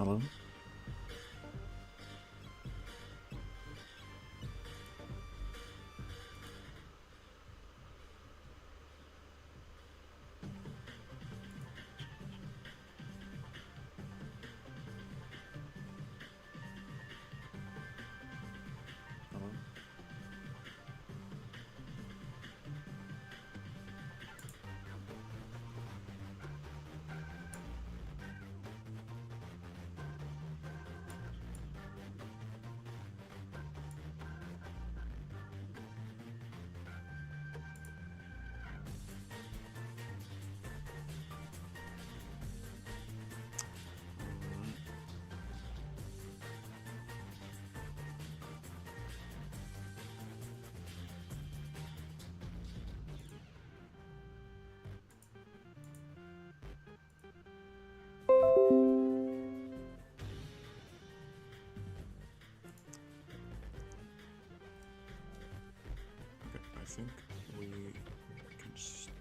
Hello? Hello? Okay, I think we can start.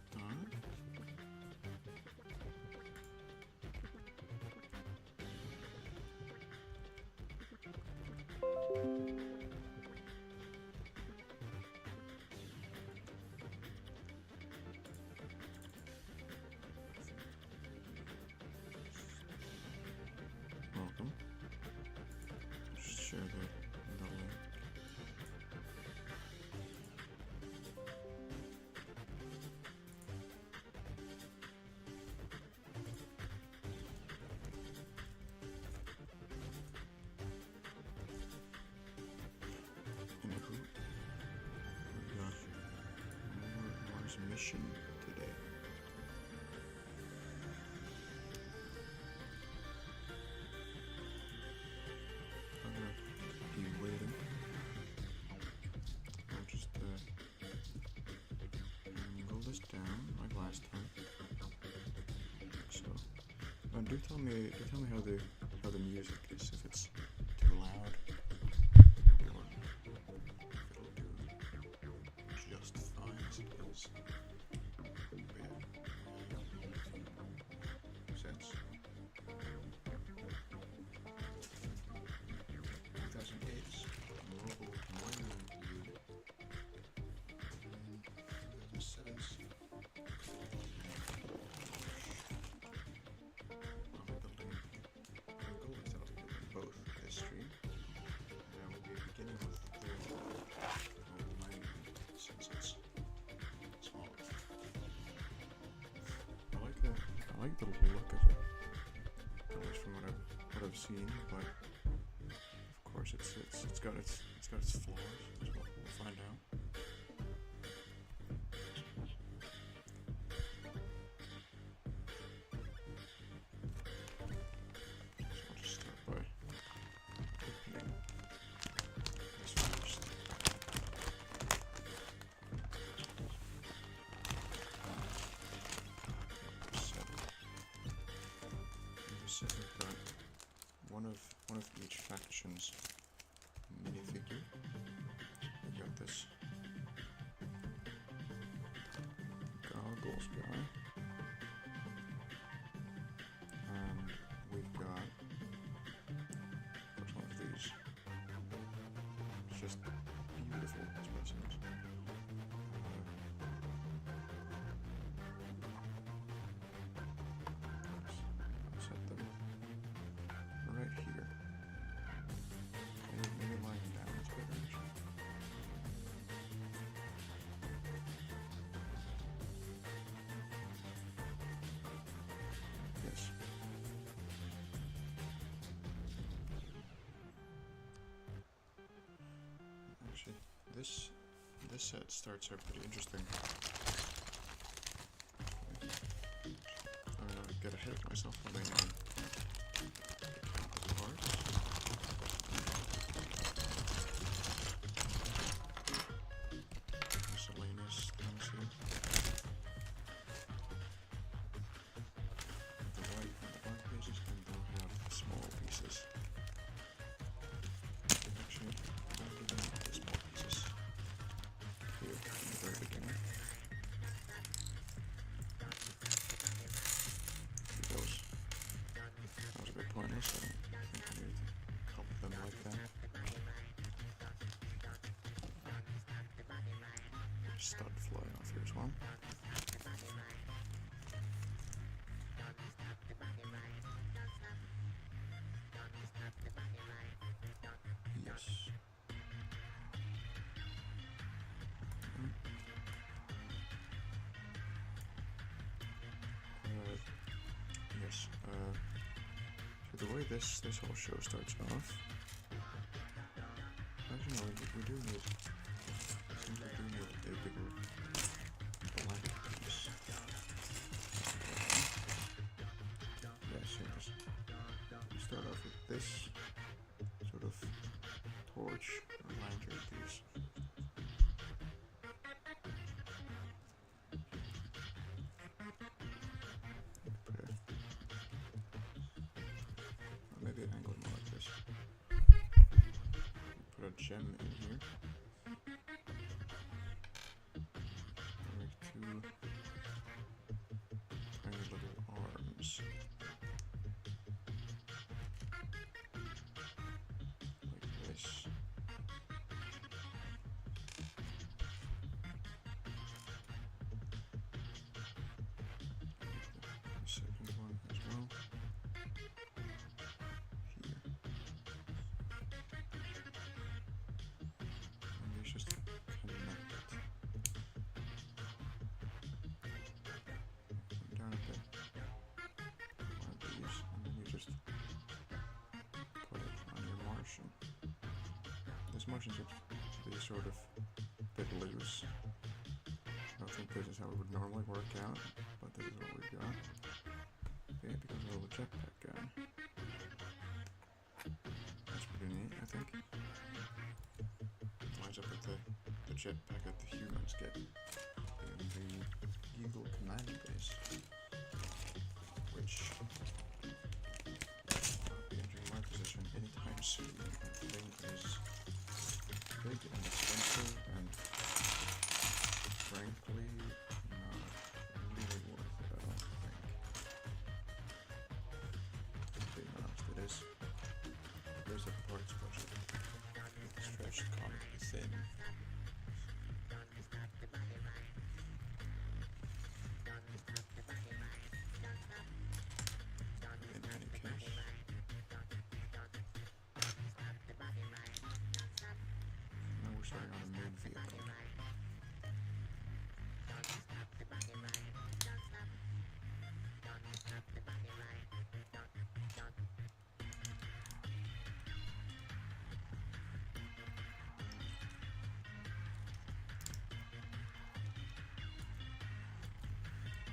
Welcome. Just share the link. Anywho, we got Mars mission today. I'm gonna be waiting. I'll just angle this down like last time. So, do tell me how the music is, if it's too loud or if it'll do just fine as it is. But yeah, since 2008's mobile mining unit, 2007's both this stream, and I will be beginning with the mobile mining since it's smaller. I like the look of it, at least from what I've seen, but of course it's got its flaws, as we'll find out. So I'll just start by opening this first. So we've got one of each faction's minifigure. We got this goggles guy, and we've got one of these. It's just beautiful specimens. I'll set them right here. Maybe lying down is better actually. Yes. Actually, this set starts out pretty interesting. I'm gonna get ahead of myself by laying down the parts. Miscellaneous things here. The white and the black pieces, and they'll have the small pieces. Actually, I'll give them the small pieces here in the very beginning. That was a bit pointless. stud flying off here as well. Yes. Yes. So the way this whole show starts off. Actually, no, we do need. I think we do need a bigger black piece. Yes, yes. We start off with this sort of torch or lantern piece. Maybe an angle more like this. Put a gem in here. Make two tiny little arms. Like this. The second one as well. Here. And these just connect. Down a bit. One of these, and then you just put it on your Martian. This Martian seems to be sort of a bit loose. I don't think this is how it would normally work out, but this is what we've got. Okay, it becomes a little jetpack guy. That's pretty neat, I think. Lines up with the jetpack that the humans get in the Eagle command base, which will not be entering my position anytime soon. That thing is big and expensive and frankly not really worth it, I don't think. Being honest, it is. There's a parts budget stretched comically thin. In any case, now we're starting on a moon vehicle.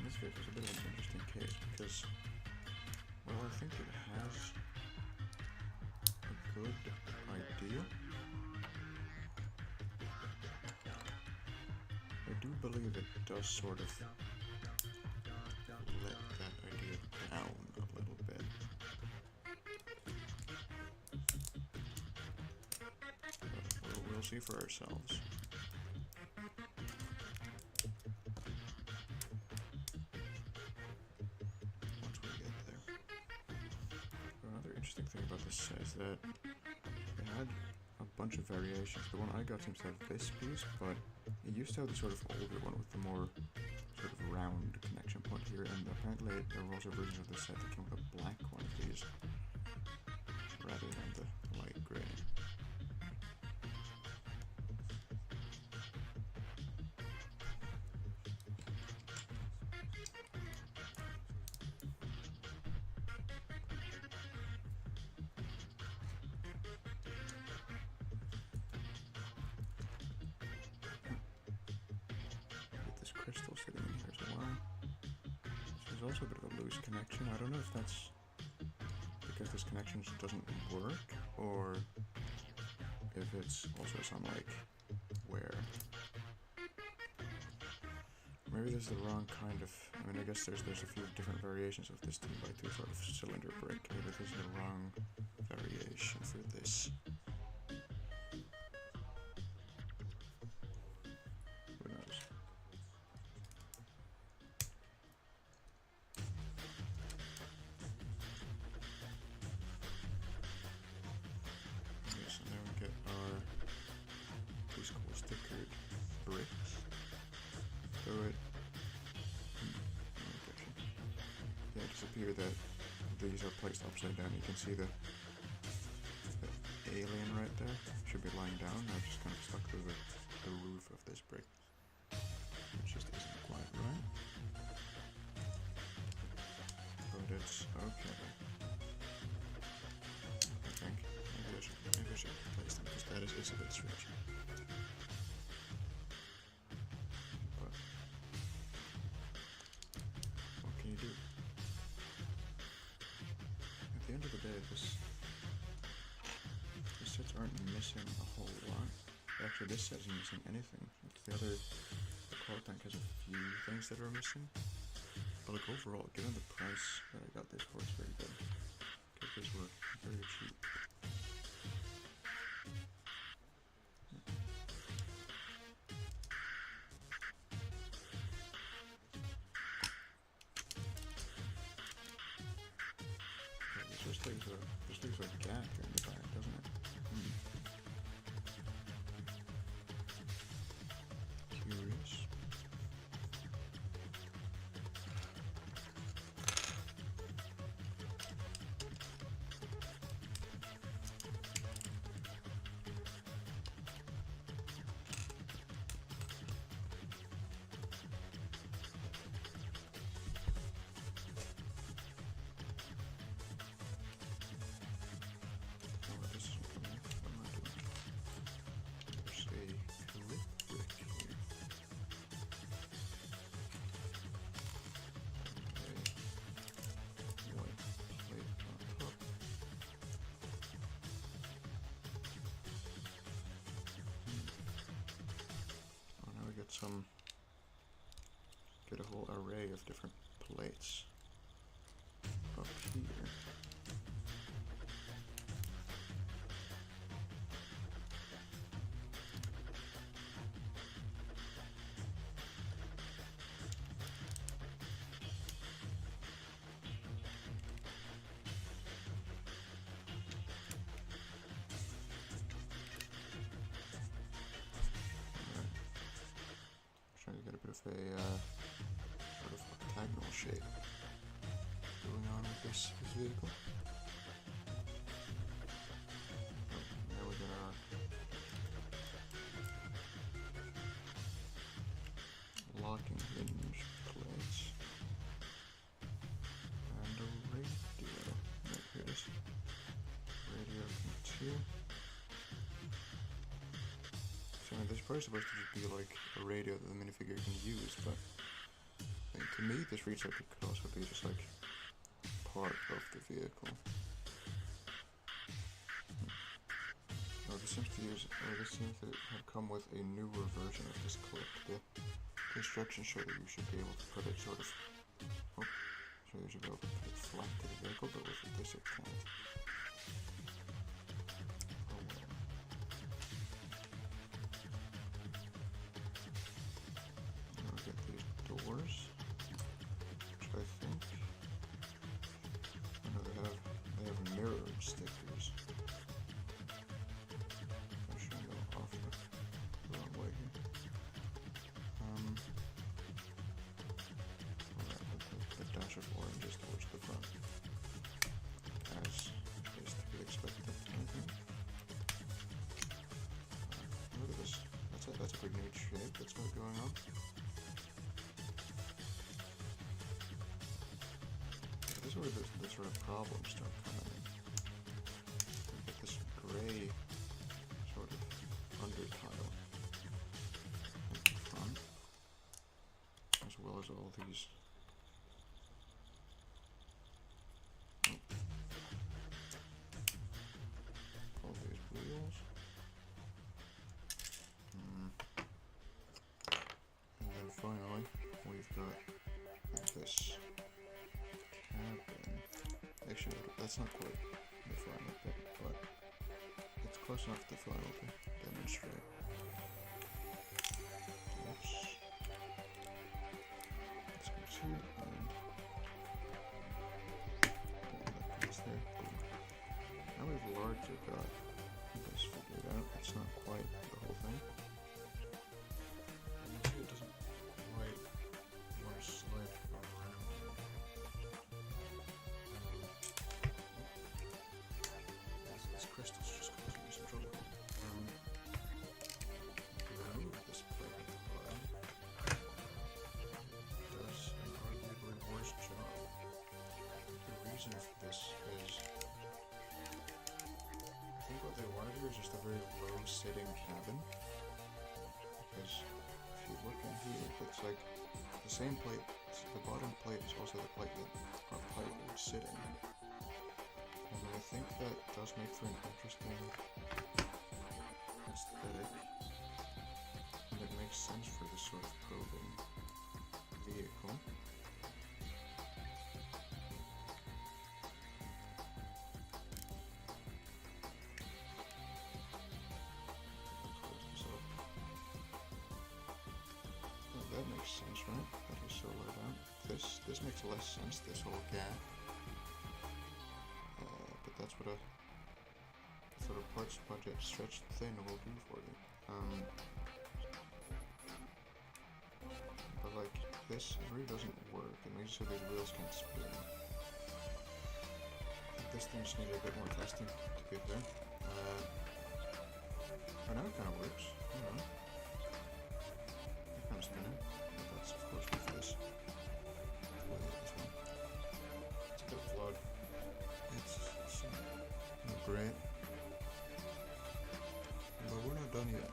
This vehicle is a bit of an interesting case because, well, I think it has a good idea. I do believe it does sort of let that idea down a little bit. But we'll see for ourselves. Once we get there. Another interesting thing about this is that it had a bunch of variations. The one I got seems to have this piece, but it used to have the sort of older one with the more sort of round connection point here, and apparently there were also versions of the set that came with a black one of these rather than the light grey. Crystal sitting in here as well. There's also a bit of a loose connection. I don't know if that's because this connection just doesn't work, or if it's also some like wear. Maybe this is the wrong kind of. I mean, I guess there's a few different variations of this 2x2 sort of cylinder brick. Maybe this is the wrong variation for this. Who knows? Yes, and then we get our these cool stickered bricks. here that these are placed upside down. You can see the alien right there should be lying down. Now just kind of stuck to the roof of this brick, which just isn't quite right. But it's okay. I think maybe I should place them because that is a bit stretchy. But what can you do? At the end of the day, the sets aren't missing a whole lot. Actually, this set isn't missing anything. The core tank has a few things that are missing. But like overall, given the price that I got this for, it's very good. Because these were very cheap. This looks like a gap here in the back, doesn't it? Curious. Get a whole array of different plates up here. Trying to get a bit of a sort of octagonal shape going on with this vehicle. There we got our locking hinge plates and a radio. Right, here it is. Radio connects here. So this is probably supposed to just be like a radio that the minifigure can use, but to me this reads like it could also be just like part of the vehicle. Oh, this seems to have come with a newer version of this clip. The instructions show that you should be able to put it sort of, so you should be able to put it flat to the vehicle, but with this it can't. Which I think, they have mirrored stickers. I'm sure I'm going off the wrong way here. The dash of orange is towards the front, as is to be expected. Look at this. That's a big neat shape that's got going on. This is where the sort of problems start coming in. You get this gray sort of undertile at the front, as well as all these wheels. And then finally, we've got this. Actually, that's not quite the final bit, but it's close enough to the final to demonstrate. Oops. Let's go to and that piece there. Now we've largely got this figured out. It's not quite the whole thing. And it doesn't quite want to slide around. very low sitting cabin. Because if you look in here, it's like the same plate, the bottom plate is also the plate that our pipe would sit in. And I think that does make for an interesting aesthetic. And it makes sense for this sort of probing vehicle. That makes sense, right? That is so low down. This makes less sense, this whole gap. But that's what a sort of parts budget stretched thin will do for you. But like, this really doesn't work. It makes it so these wheels can't spin. I think this thing just needs a bit more testing to get there. Oh, now it kind of works. I don't know. Kind of spinning. That's of course with this. This one. It's a bit flawed. It's not great. But we're not done yet.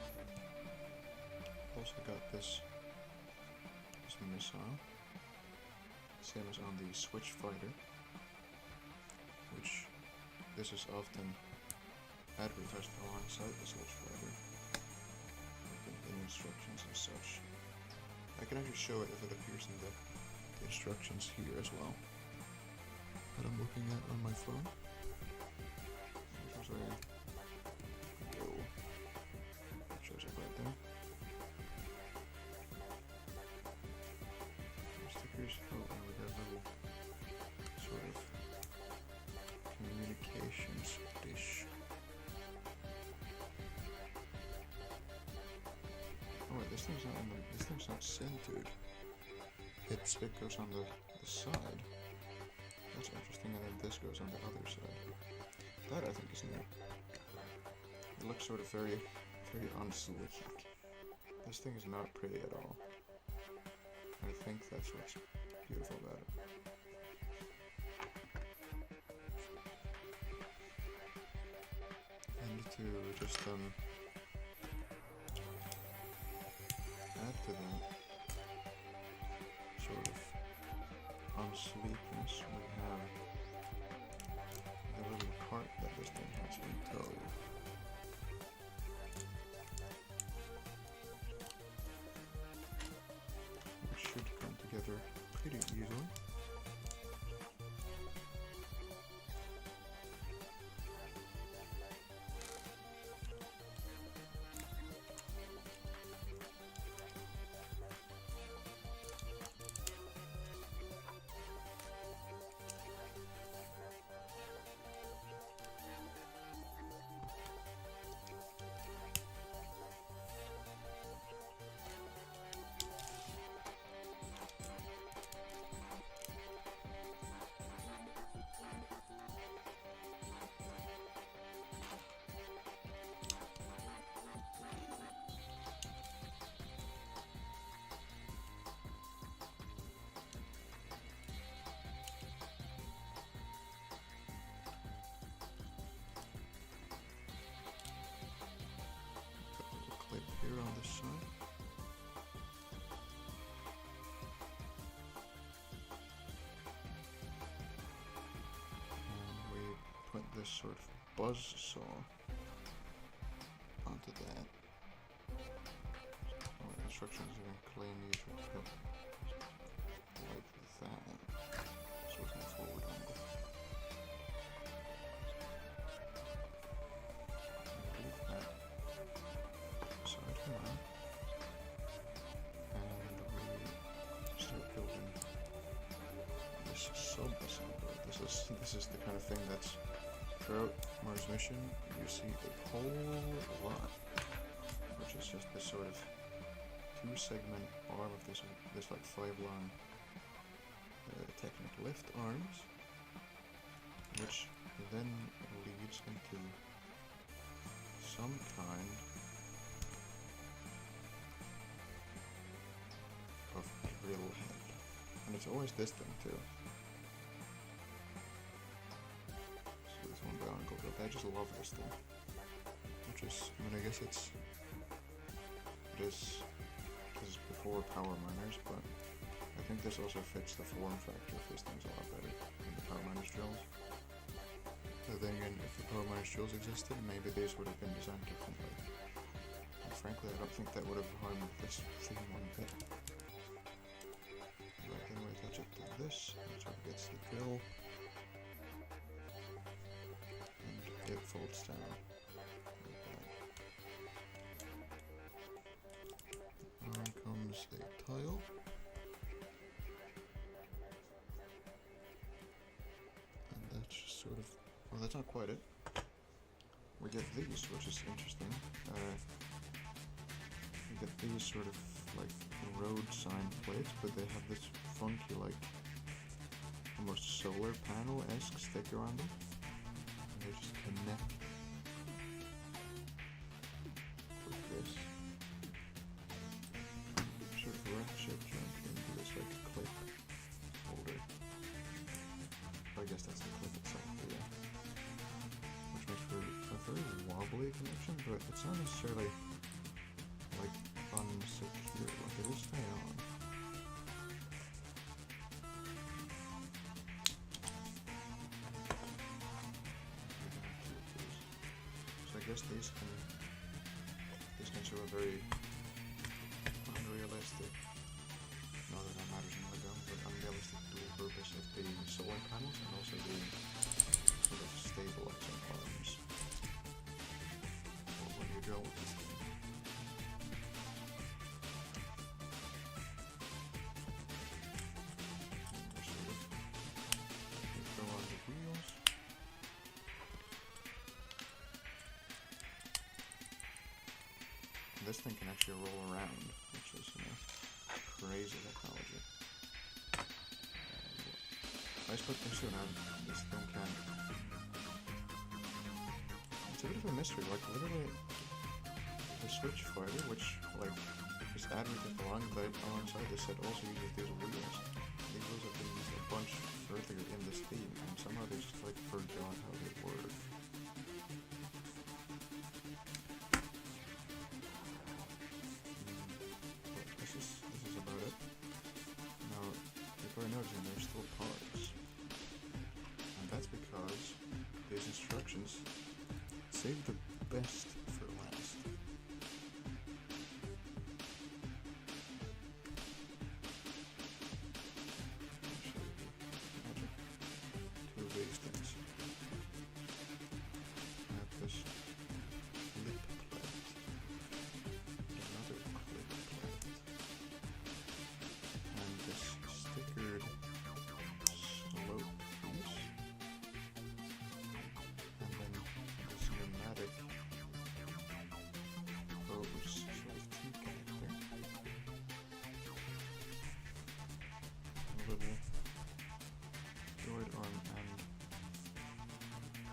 Also got this missile. Same as on the Switch Fighter. Which this is often advertised alongside the Switch Fighter. In instructions and such. I can actually show it if it appears in the instructions here as well. That I'm looking at on my phone. It shows it right there. Stickers. Oh, and we got a little sort of communications dish. Oh wait, this thing's not centered. It goes on the side. That's interesting, and then this goes on the other side. That I think is neat. It looks sort of very unslick. This thing is not pretty at all. I think that's what's beautiful about it. And to just add to that sort of unsleekness, we have the little cart that this thing has in tow. Which should come together pretty easily. Here on this side. And we put this sort of buzz saw onto that. Oh, the instructions are in claim you should put like that. So it's in forward angle. This is the kind of thing that's throughout Mars mission you see a whole lot, which is just this sort of 2-segment arm of this like 5-long Technic lift arms, which then leads into some kind of drill head, and it's always this thing too. I just love this thing. Which is, I mean, I guess it is before power miners, but I think this also fits the form factor of these things a lot better than the power miners drills. But then again, if the power miners drills existed, maybe these would have been designed differently. And frankly, I don't think that would have harmed this theme one bit. But then we attach it to this, that's what gets the drill. And it folds down. On comes a tile. And that's just sort of, well, that's not quite it. We get these, which is interesting. We get these sort of like road sign plates, but they have this funky, like, almost solar panel-esque sticker on them. And they just connect with this sort of rack-shaped jump into this like clip holder. I guess that's the clip itself, but yeah. Which makes for a very wobbly connection, but it's not necessarily like unsecure, like it will stay on. So I guess these can show a very unrealistic, not that that matters in Lego, but unrealistic dual purpose of the solar panels and also the sort of stabilizing arms when you drill with this thing. Throw on the wheels. And this thing can actually roll around, which is, you know, crazy technology. I expect them soon, this thing can. It's a bit of a mystery, like literally the switch fighter, which like is additive alongside this set, also uses these wheels. These wheels have been used a bunch further in this theme, and somehow they just like forgot how they work. This is about it. Now, if we're noticing, there's still parts. And that's because these instructions save the best for last. Two of these things. I have this lip plate. Another clip plate. And this stickered slope piece. And then this pneumatic hose sort of T-connector. A little droid arm and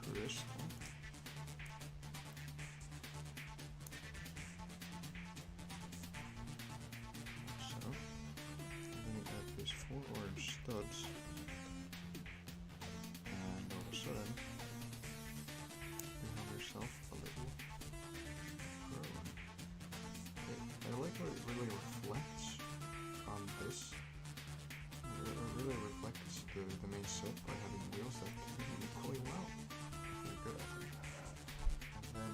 crystal. So, then you add these 4 orange studs, and all of a sudden, you have yourself a little drone. I like how it really reflects on this. It really reflects the main set by having wheels that can move equally well. Really good, I think. And then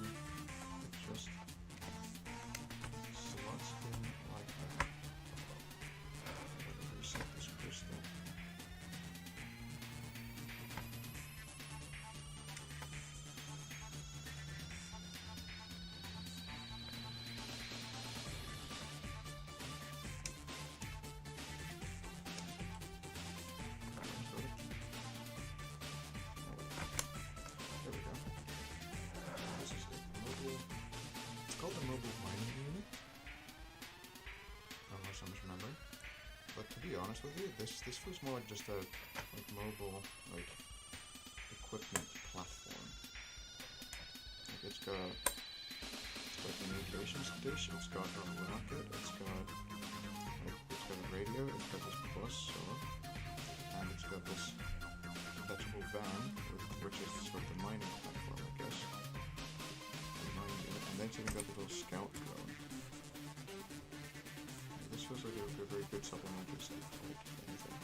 it just slots in like that. I'm gonna reset this crystal. There we go. This is a mobile. It's called a mobile mining unit. Unless I'm misremembering. But to be honest with you, this feels more like just a mobile equipment platform. Like it's got a communication station. It's got a rocket. It's got a radio. It's got this bus, and it's got this detachable van, which is sort of the mining platform, I guess. The mining unit, and Thanks, even got the little scout drone. This feels like a very good supplementary set for like anything.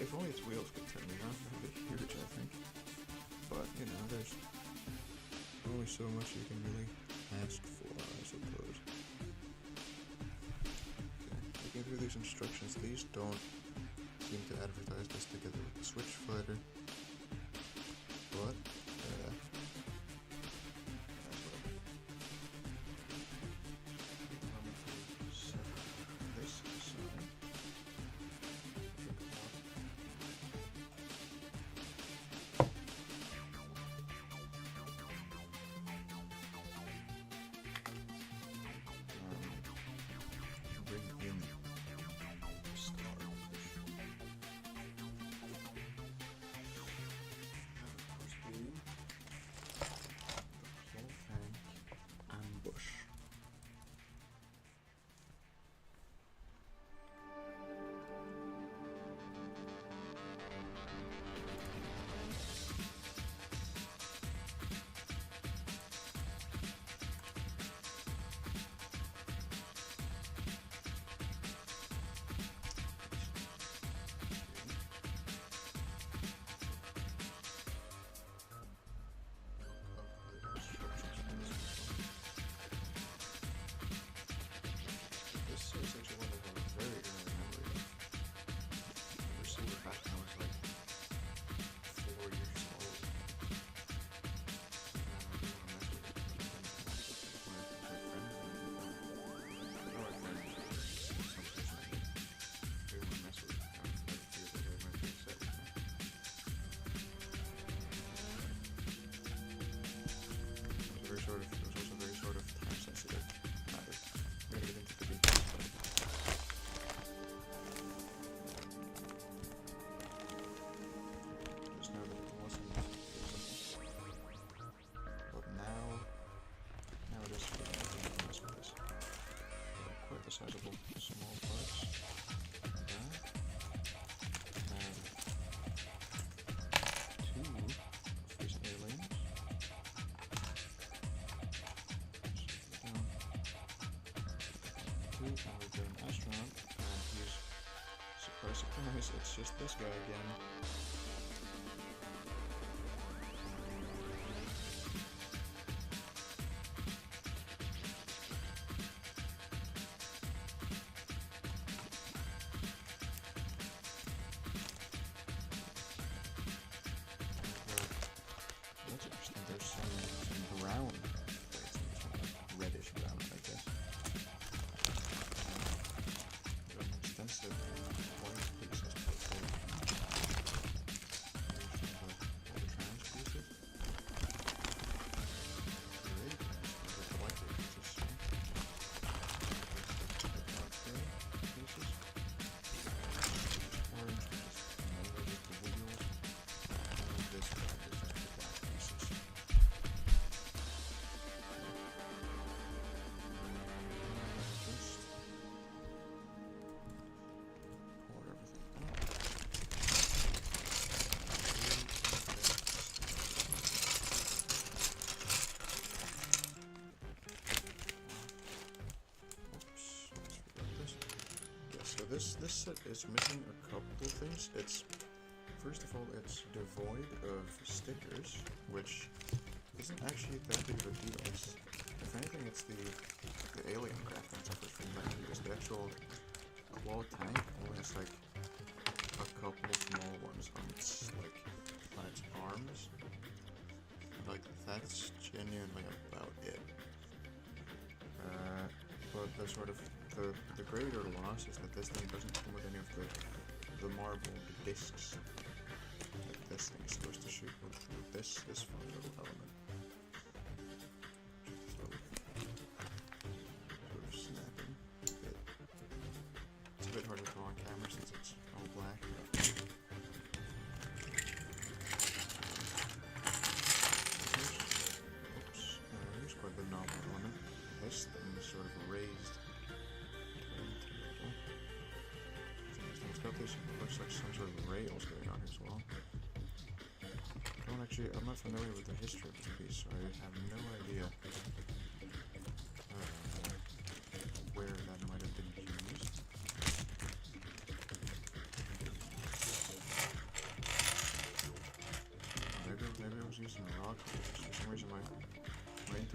If only its wheels could turn, they're not really huge, I think. But, you know, there's only so much you can really ask for, I suppose. Okay, looking through these instructions, these don't seem to advertise this together with the Switch Fighter. But, sizable small parts. And two of these aliens. Two, and we've got an astronaut, and he's, surprise, surprise, it's just this guy again. This set is missing a couple things. It's, first of all, it's devoid of stickers, which isn't actually that big of a deal. It's, if anything, it's the alien craft that suffers from that, because the actual claw tank only has like a couple small ones on its arms. Like, that's genuinely about it. But the sort of the greater loss is that this thing doesn't come with any of the marble discs that this thing is supposed to shoot with this fun little element. Sort of snapping. It's a bit hard to draw on camera since it's all black. Oops. Here's quite the novel element. This thing is sort of raised. It's got this, looks like some sort of rails going on as well. I'm not familiar with the history of this piece, so I have no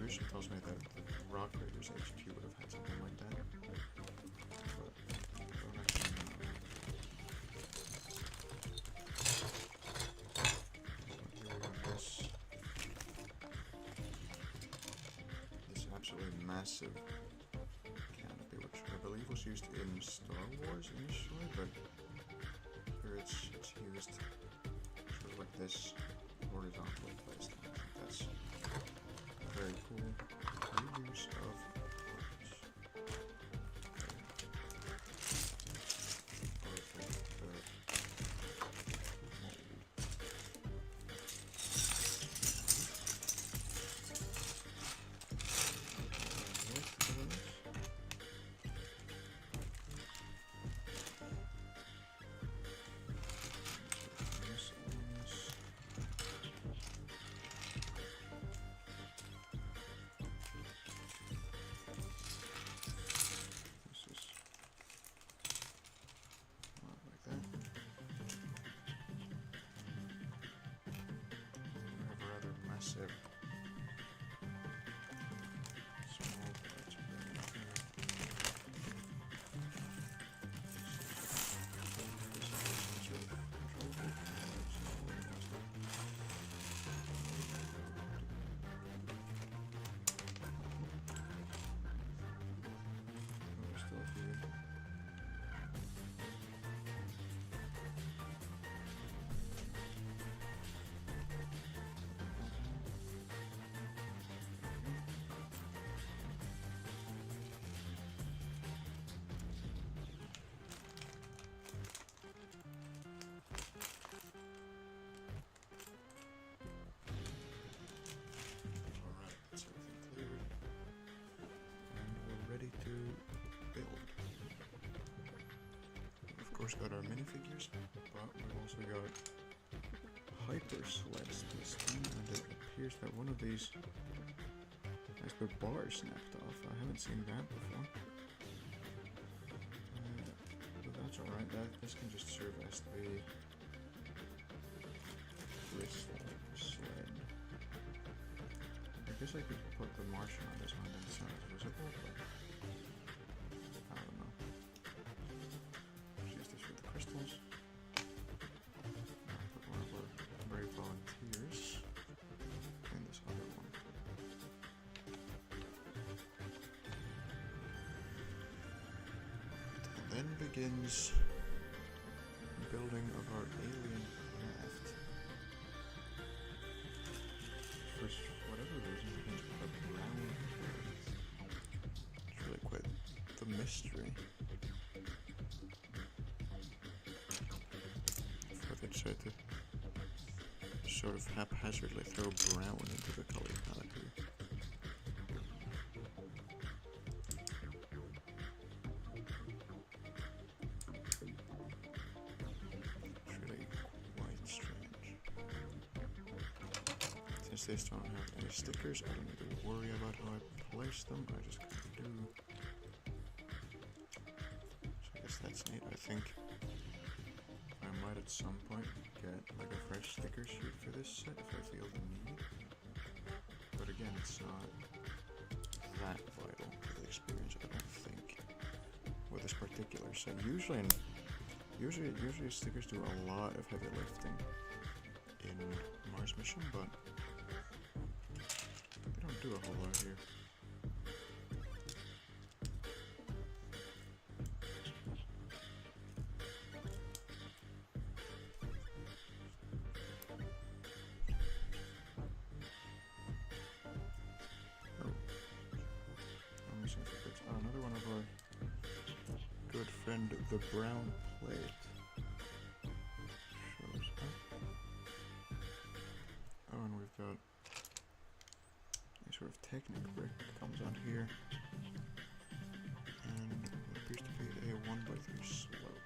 intuition tells me that Rock Raiders HQ would have had something like that. But don't actually know. But here we got this absolutely massive canopy, which I believe was used in Star Wars initially, but here it's used sort of like this horizontally placed. I think that's very cool reuse of massive small parts of Of course, got our minifigures, but we've also got Hyper Sleds this time, and it appears that one of these has the bar snapped off. I haven't seen that before. But that's alright, this can just serve as the Bristle Sled. I guess I could put the Martian on this one and sound visible, but I don't know. Use this for the crystals. I'll put one of our brave volunteers in this other one. And then begins building of our alien craft. For whatever reason, it begins with a brown plate. It's really quite the mystery. They decided to sort of haphazardly throw brown into the color palette here. It's really quite strange. Since these don't have any stickers, I don't need to worry about how I place them. I just kind of do. So I guess that's neat. I think I might at some point get like a fresh sticker sheet for this set if I feel the need. But again, it's not that vital to the experience, I don't think, with this particular set. Usually stickers do a lot of heavy lifting in Mars Mission, but they don't do a whole lot here. Another one of our good friend, the brown plate, shows up. Oh, and we've got a sort of Technic brick that comes on here, and it appears to be a 1x3 slope.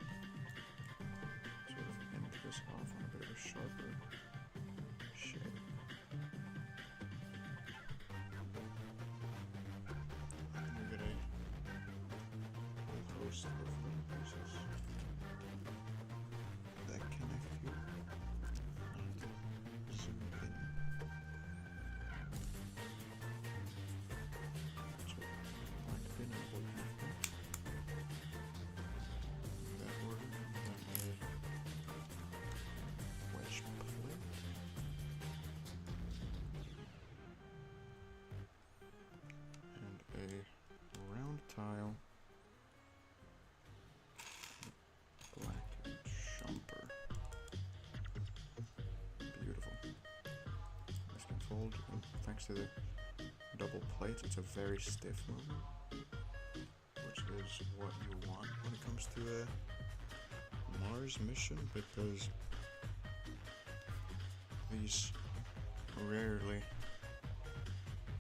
Sort of end this off on a bit of a sharper shape. Of little pieces that connect you and zoom in. tile. Black jumper. Beautiful. This can fold, and thanks to the double plates, it's a very stiff movement, which is what you want when it comes to a Mars mission, because these rarely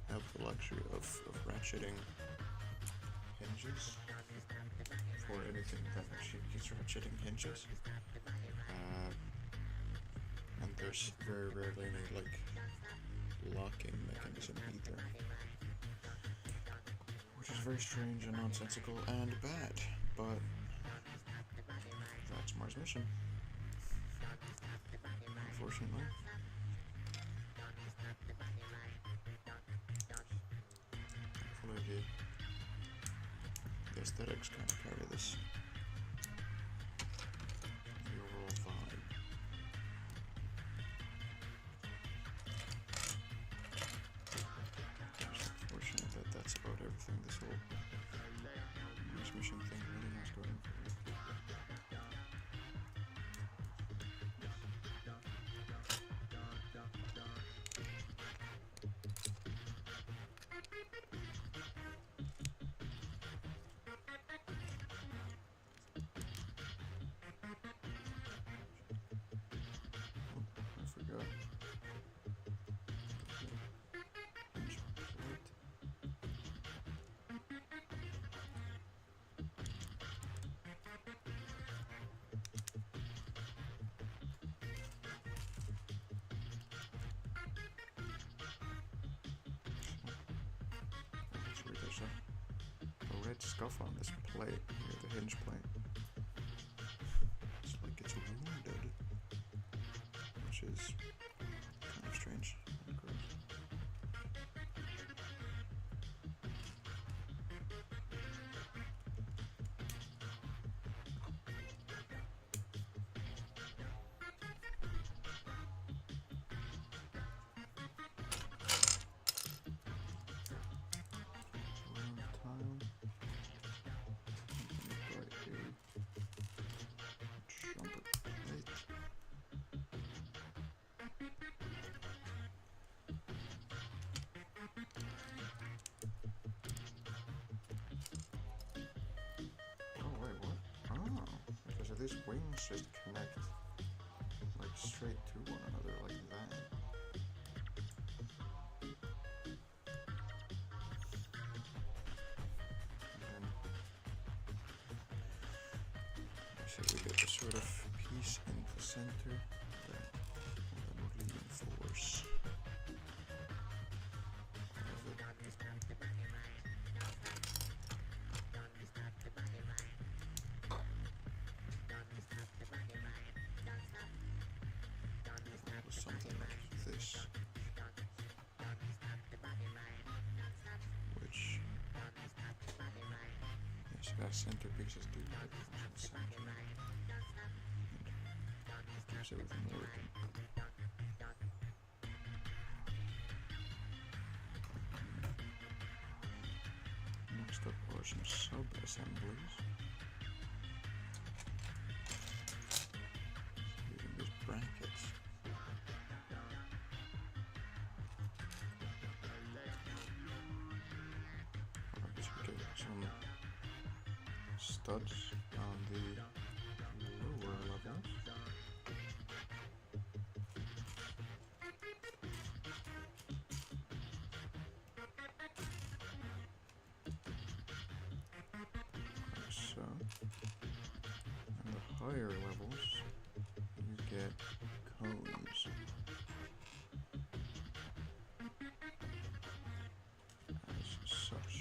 have the luxury of ratcheting hinges for anything that actually needs ratcheting hinges. And there's very rarely any like locking mechanism either, which is very strange and nonsensical and bad, but that's Mars mission, unfortunately. Hopefully the aesthetics kind of carry this, the overall vibe. It's unfortunate that that's about everything this whole Mars mission thing really has going for it. I forgot. Actually, there's a red scuff on this plate here, the hinge plate. It's like it's wounded, which is kind of strange and gross. Round tile. Jumper plate. Oh wait, what? Oh, okay, so these wings just connect like straight to one another like that. And then so we get this sort of piece in the center that will reinforce something like this, which yes, that centerpieces do like in the center. Keeps everything working. Next up are some sub-assemblies. Using these brackets. Alright, so we get some studs on the lower levels. So, on the higher levels, you get cones. As such.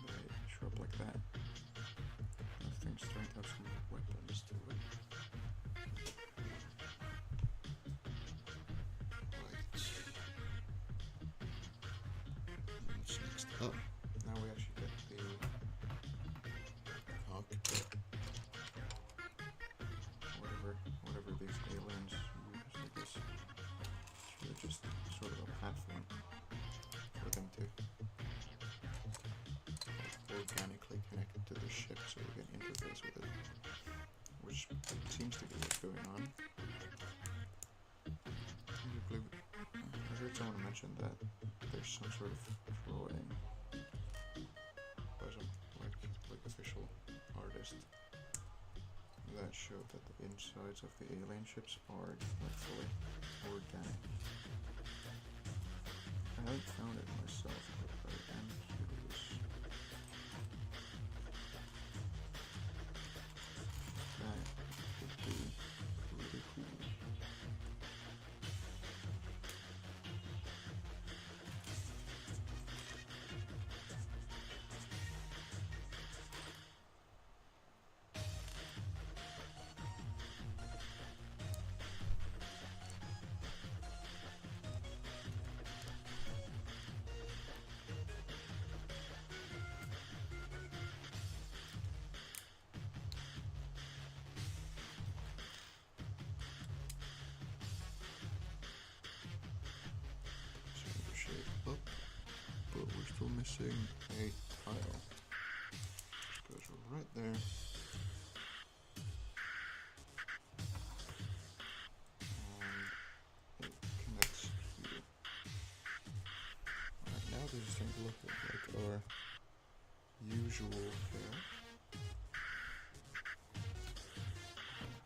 They show up like that. Those things start to have some weapons to it. Right. What's next up? Now we actually get organically connected to the ship so you can interface with it, which seems to be what's going on. I heard someone mention that there's some sort of drawing by some like official artist that showed that the insides of the alien ships are like fully organic. I haven't found it myself, but I am curious. That would be really cool. Shape up, but we're still missing a tile. Goes right there. And it connects here. Alright, now this is starting to look like our usual pair.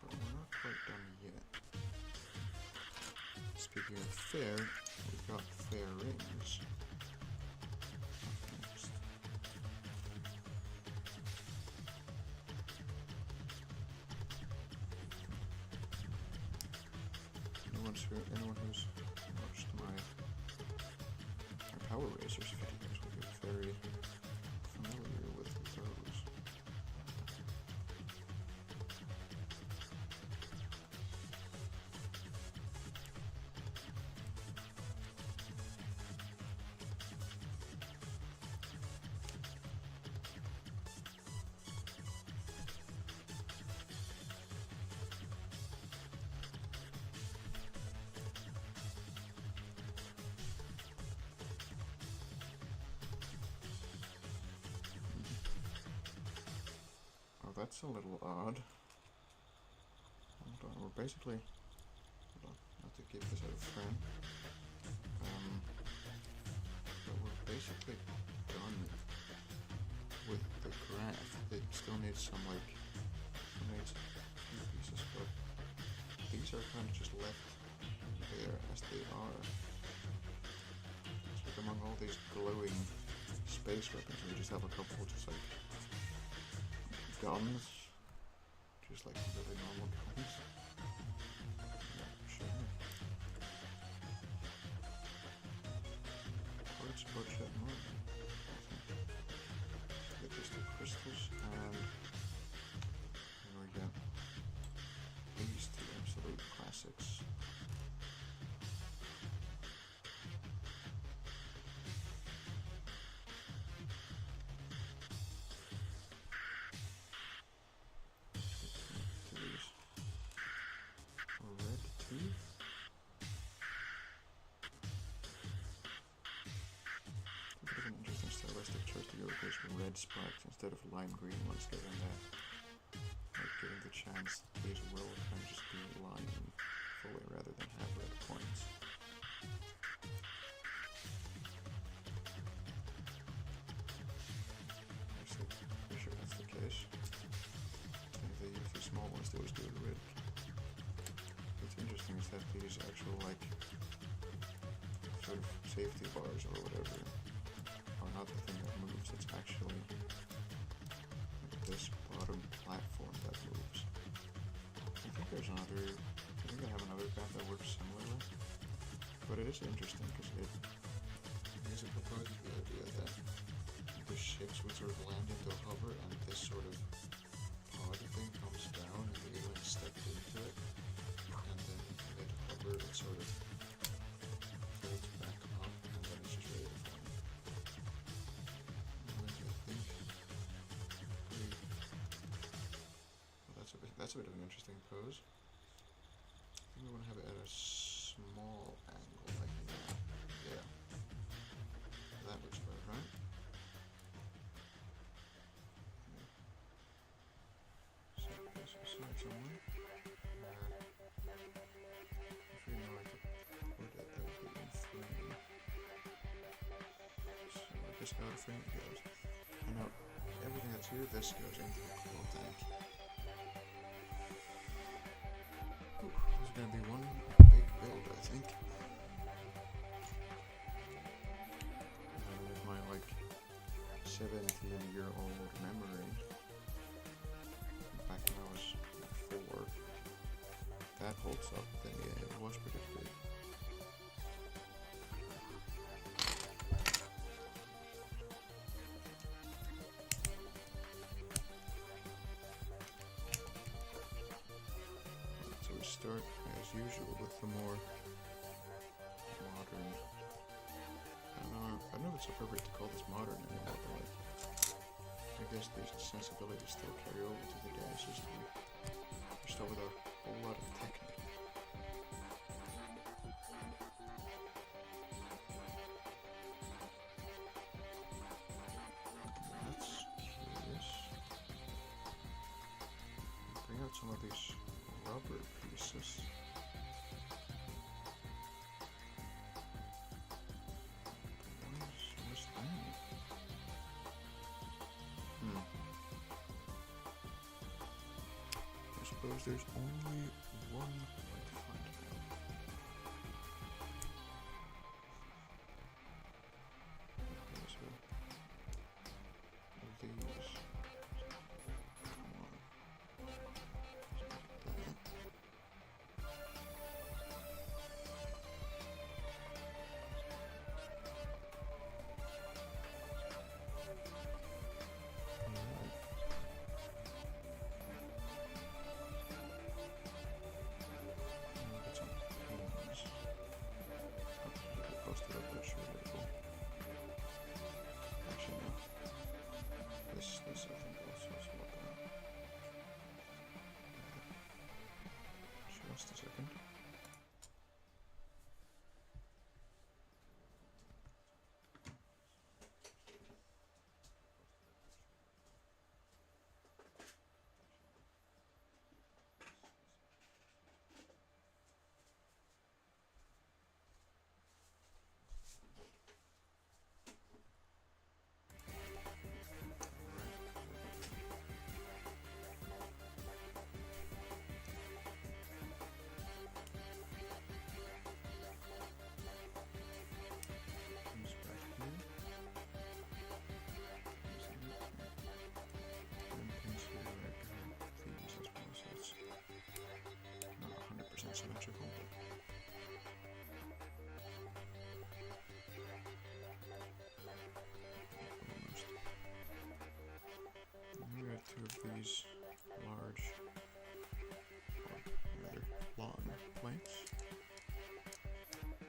But we're not quite done yet. Speaking of fair, we've got fair rings. Up next. Anyone who's watched my Power Racers videos will be very familiar with those. That's a little odd. Hold on, we're basically... Hold on, not to keep this out of frame. But we're basically done with the graph. It still needs some, like... It needs a few pieces, but these are kind of just left there as they are. It's like among all these glowing space weapons, we just have a couple just like... guns, just like really normal guns. Yeah, sure. Quartz, buckshot, marble. Get just the crystals, and then we get these two absolute classics. Red sparks instead of lime green ones, given that, like, given the chance these will kind of just be lime fully rather than have red points. Actually, pretty sure that's the case. If they use the small ones, they always do it red. What's interesting is that these actual, like, sort of safety bars or whatever are not the thing that moves, it's actually like this bottom platform that moves. I think they have another graph that works similarly, but it is interesting because it proposes the idea that the ships would sort of land into a hover and this sort of pod thing comes down and the alien stepped into it, and then it hover, it sort of folds back up, and then it's just ready to fly. That's a bit of an interesting pose. I think we want to have it at a small angle like that. Yeah. That looks about right. outside somewhere. If we know where to put it, that would be in frame. So this out of frame goes. And now everything that's here, this goes into the cool tank. Ooh, this is gonna be one big build, I think. With my like 17-year-old memory back when I was 4, that holds up. Then yeah, it was pretty big. So we start as usual with the more modern. I don't know if it's appropriate to call this modern anymore, but like, I guess these sensibilities still carry over to the data system. We're still with a whole lot of technique. That's curious. Bring out some of these rubber pieces. What's that? I suppose there's only one way to find it out. Okay, so these. Come on. This I think also is what just a second. Symmetrical. Almost. We got 2 of these large, or rather long planks.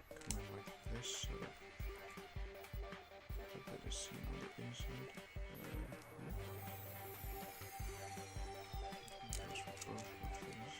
Coming like this, so that is seen on the inside. Goes for both of these.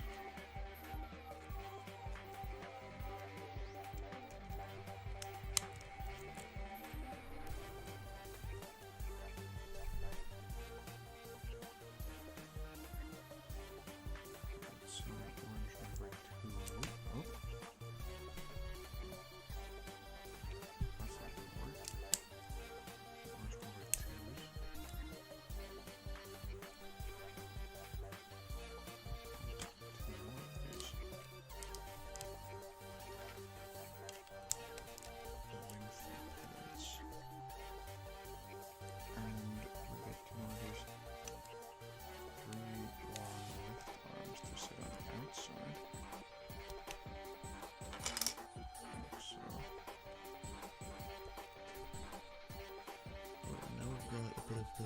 A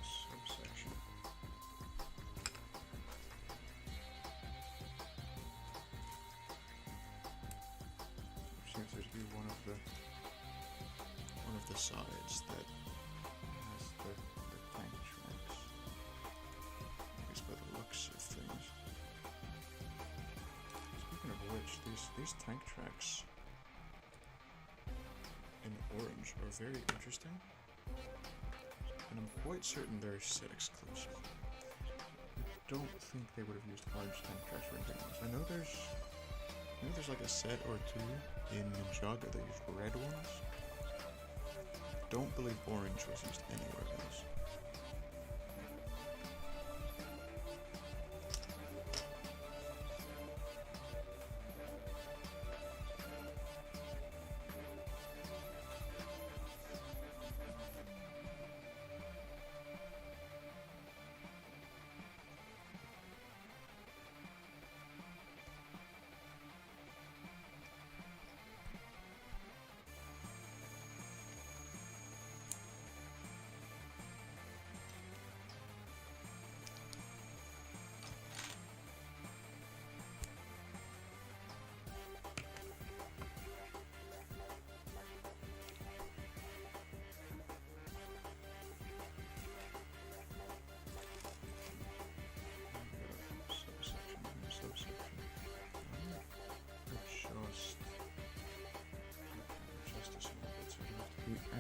subsection. Which seems to be one of the sides that has the tank tracks. At least by the looks of things. Speaking of which, these tank tracks in orange are very interesting, and I'm quite certain they're set exclusive. don't think they would have used orange tank tracks for anything else. I know there's like a set or two in Ninjago that use red ones. Don't believe orange was used anywhere else.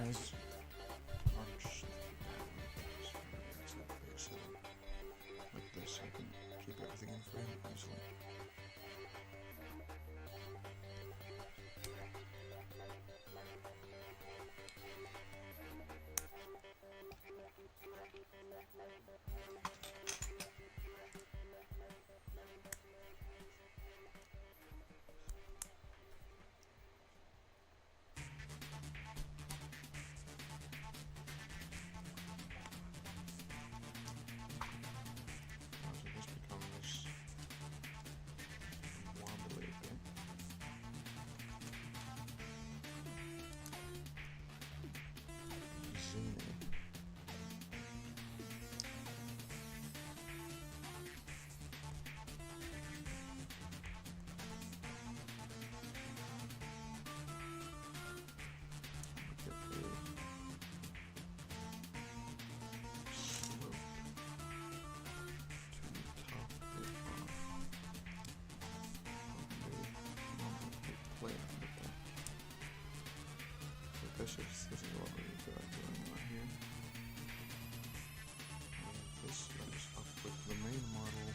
As punched like this, I can keep everything in frame easily. This is what we've got going on here. This is up with the main model.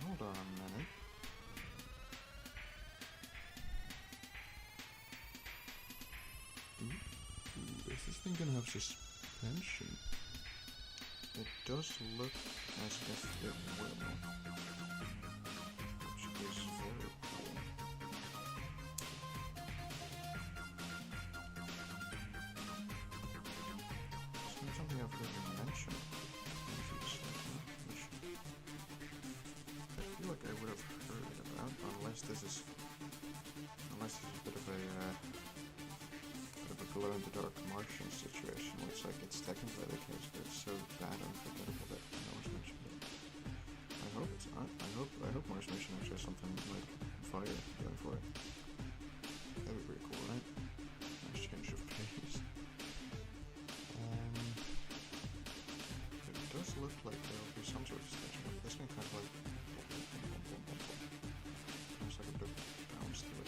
Hold on a minute. Is this thing gonna have suspension? It does look as if it will, which is very cool. It's something I've heard you mention previously. I feel like I would have heard about, unless this is a bit of a glow-in-the-dark Martian situation, where it's like it's technically the case, but it's so bad and unforgettable that no one's mentioned it. I hope it's not. I hope Mars Mission actually has something like fire going for it. That'd be pretty cool, right? Nice change of pace. It does look like there'll be some sort of suspension. This one kind of like almost like a bit of bounce to it.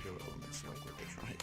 Elements like what they tried.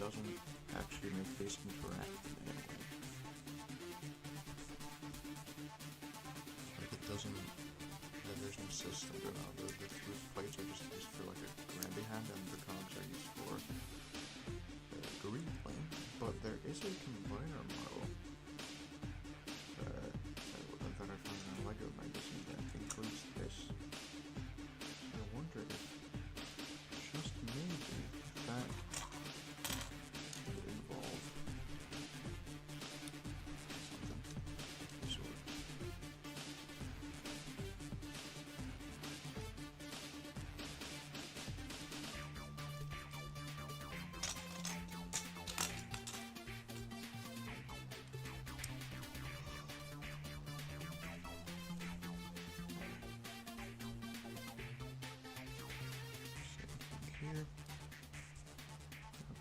doesn't actually make this interact in any way. Like it doesn't, there's no system to it. The two plates are just used for like a grandy hand, and the cogs are used for green plane. But there is a combiner model that I found in a LEGO magazine that includes this. I wonder if just maybe that would involve something sort. Here,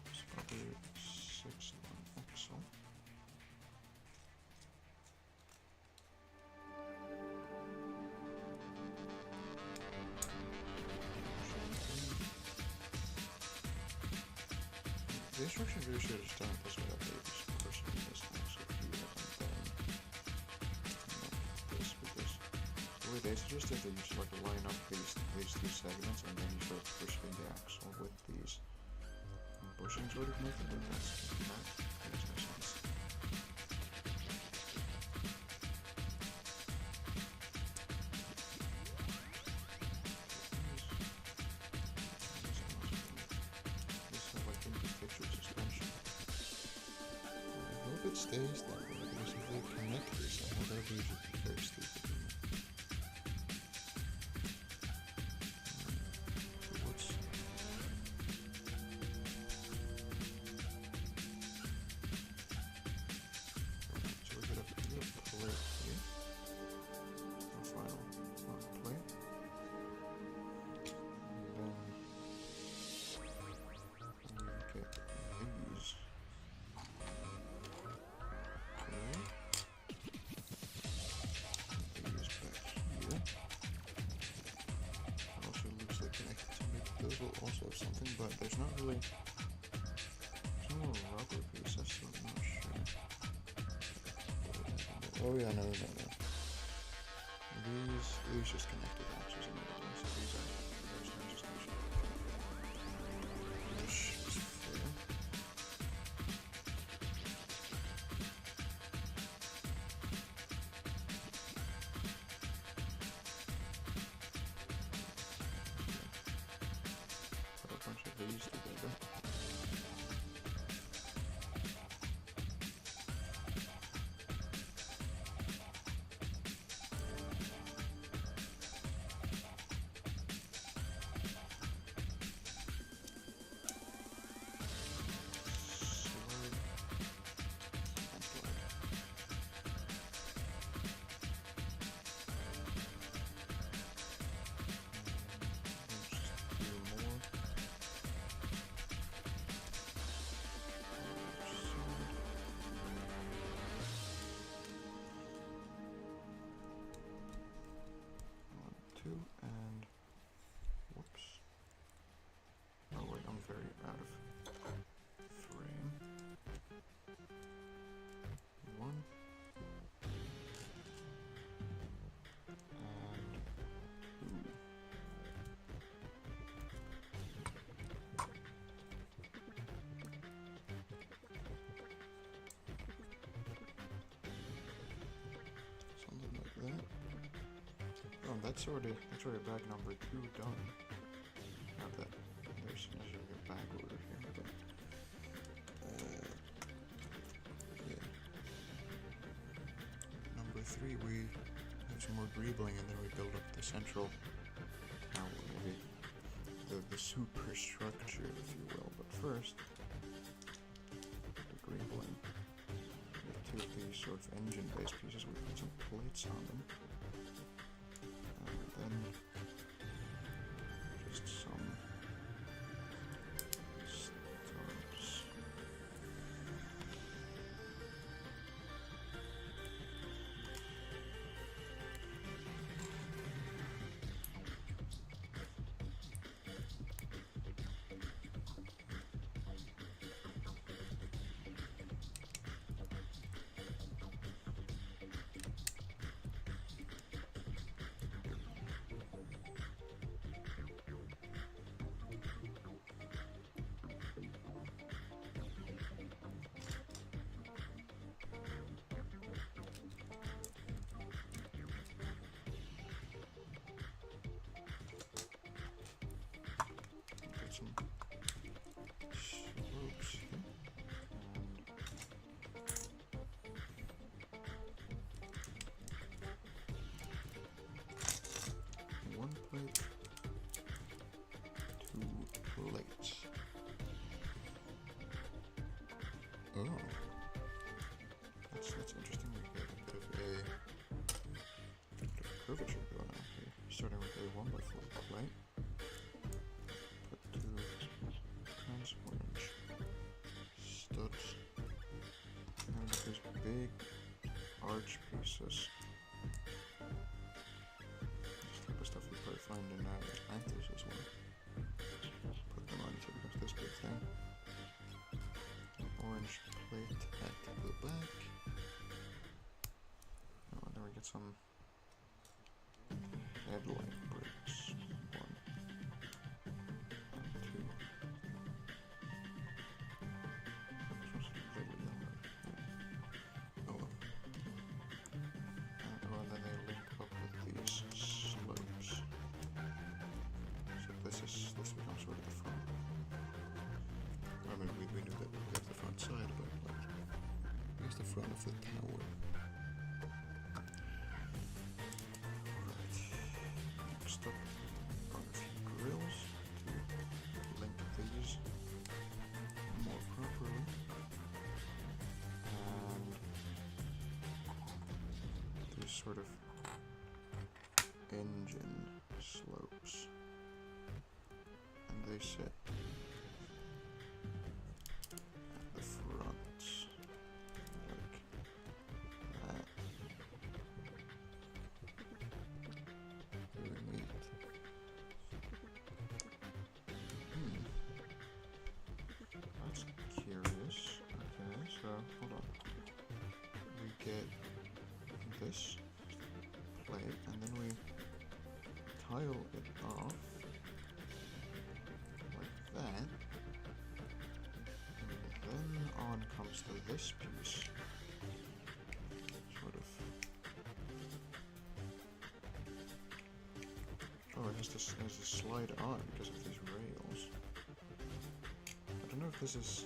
this other 6-1 axle. The instruction video should have done it this way, that they just push in this axle here and then this, because the way they suggested that you should like line up these two segments and then you start pushing the axle with these bushings sort of method, but that makes no sense. This is like individual suspension. I hope it stays that way, because if they connect this, I know that would be very stupid. Also have something, but there's not really, there's no more rubber pieces, so I'm not sure. Oh yeah, no. These just connected axles immediately, so these are, there's no just no shit. Which is fair. These together. And whoops. Oh wait, I'm very out of frame. 1 and 2. Something like that. Oh, that's already bag number 2 done. Not that there's usually a bag order here, but yeah. Number 3, we have some more greebling, and then we build up the central, the superstructure, if you will. But first, the greebling. We have 2 of these sort of engine-based pieces. We put some plates on them. Then just some stars. slopes here. And one plate, two plates. Oh, that's interesting. We get a bit of curvature going on here. Starting with a 1x4 plate. Put two trans orange studs. And then with these big arch pieces. This type of stuff you probably find in Atlantis as well. Put them on until it becomes this big thing. Orange plate at the back. Oh, and then we get some headlight bricks. 1 and 2. This one's really yellow. Yeah. Oh well. And then they link up with these slopes. So this becomes sort of the front. I mean, we knew that we got the front side, but like, here's the front of the tower. Right. Next up are a few grills to link these more properly. And these sort of engine slopes. And they sit the front, like that. Very neat. That's curious. Okay, so hold on. We get this plate, and then we tile it off like that. Then on comes to this piece, sort of. Oh, it has to slide on because of these rails. I don't know if this is.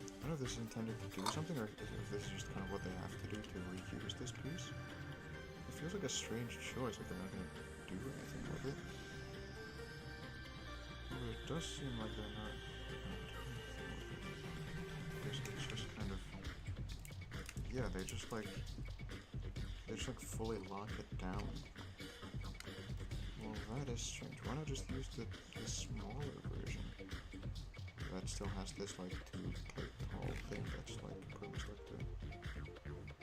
I don't know if this is intended to do something, or if this is just kind of what they have to do to reuse this piece. It feels like a strange choice, like they're not going to do anything with it. But it does seem like they're not. It's just kind of, yeah, they just like fully lock it down. Well, that is strange. Why not just use the smaller version that still has this like 2-plate tall thing that's like pretty much like the,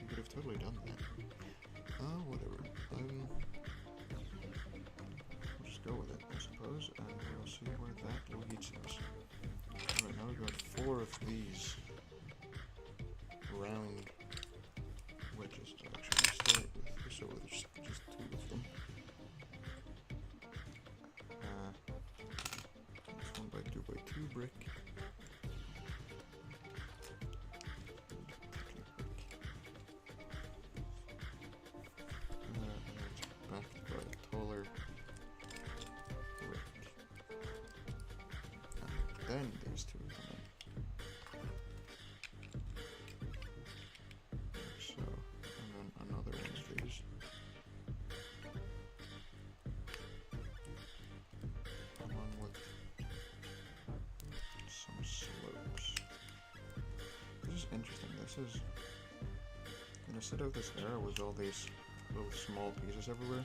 you could have totally done that. Whatever. We'll just go with it, I suppose, and we'll see where that leads us. Alright, now we've got 4 of these round wedges. Actually, I'll start with this over, there's just 2 of them. This 1x2x2 brick. And it's backed by a taller brick. And then these 2 come in. So, and then another one of these. Along with some slopes. This is interesting. This is, instead of this arrow with all these little small pieces everywhere,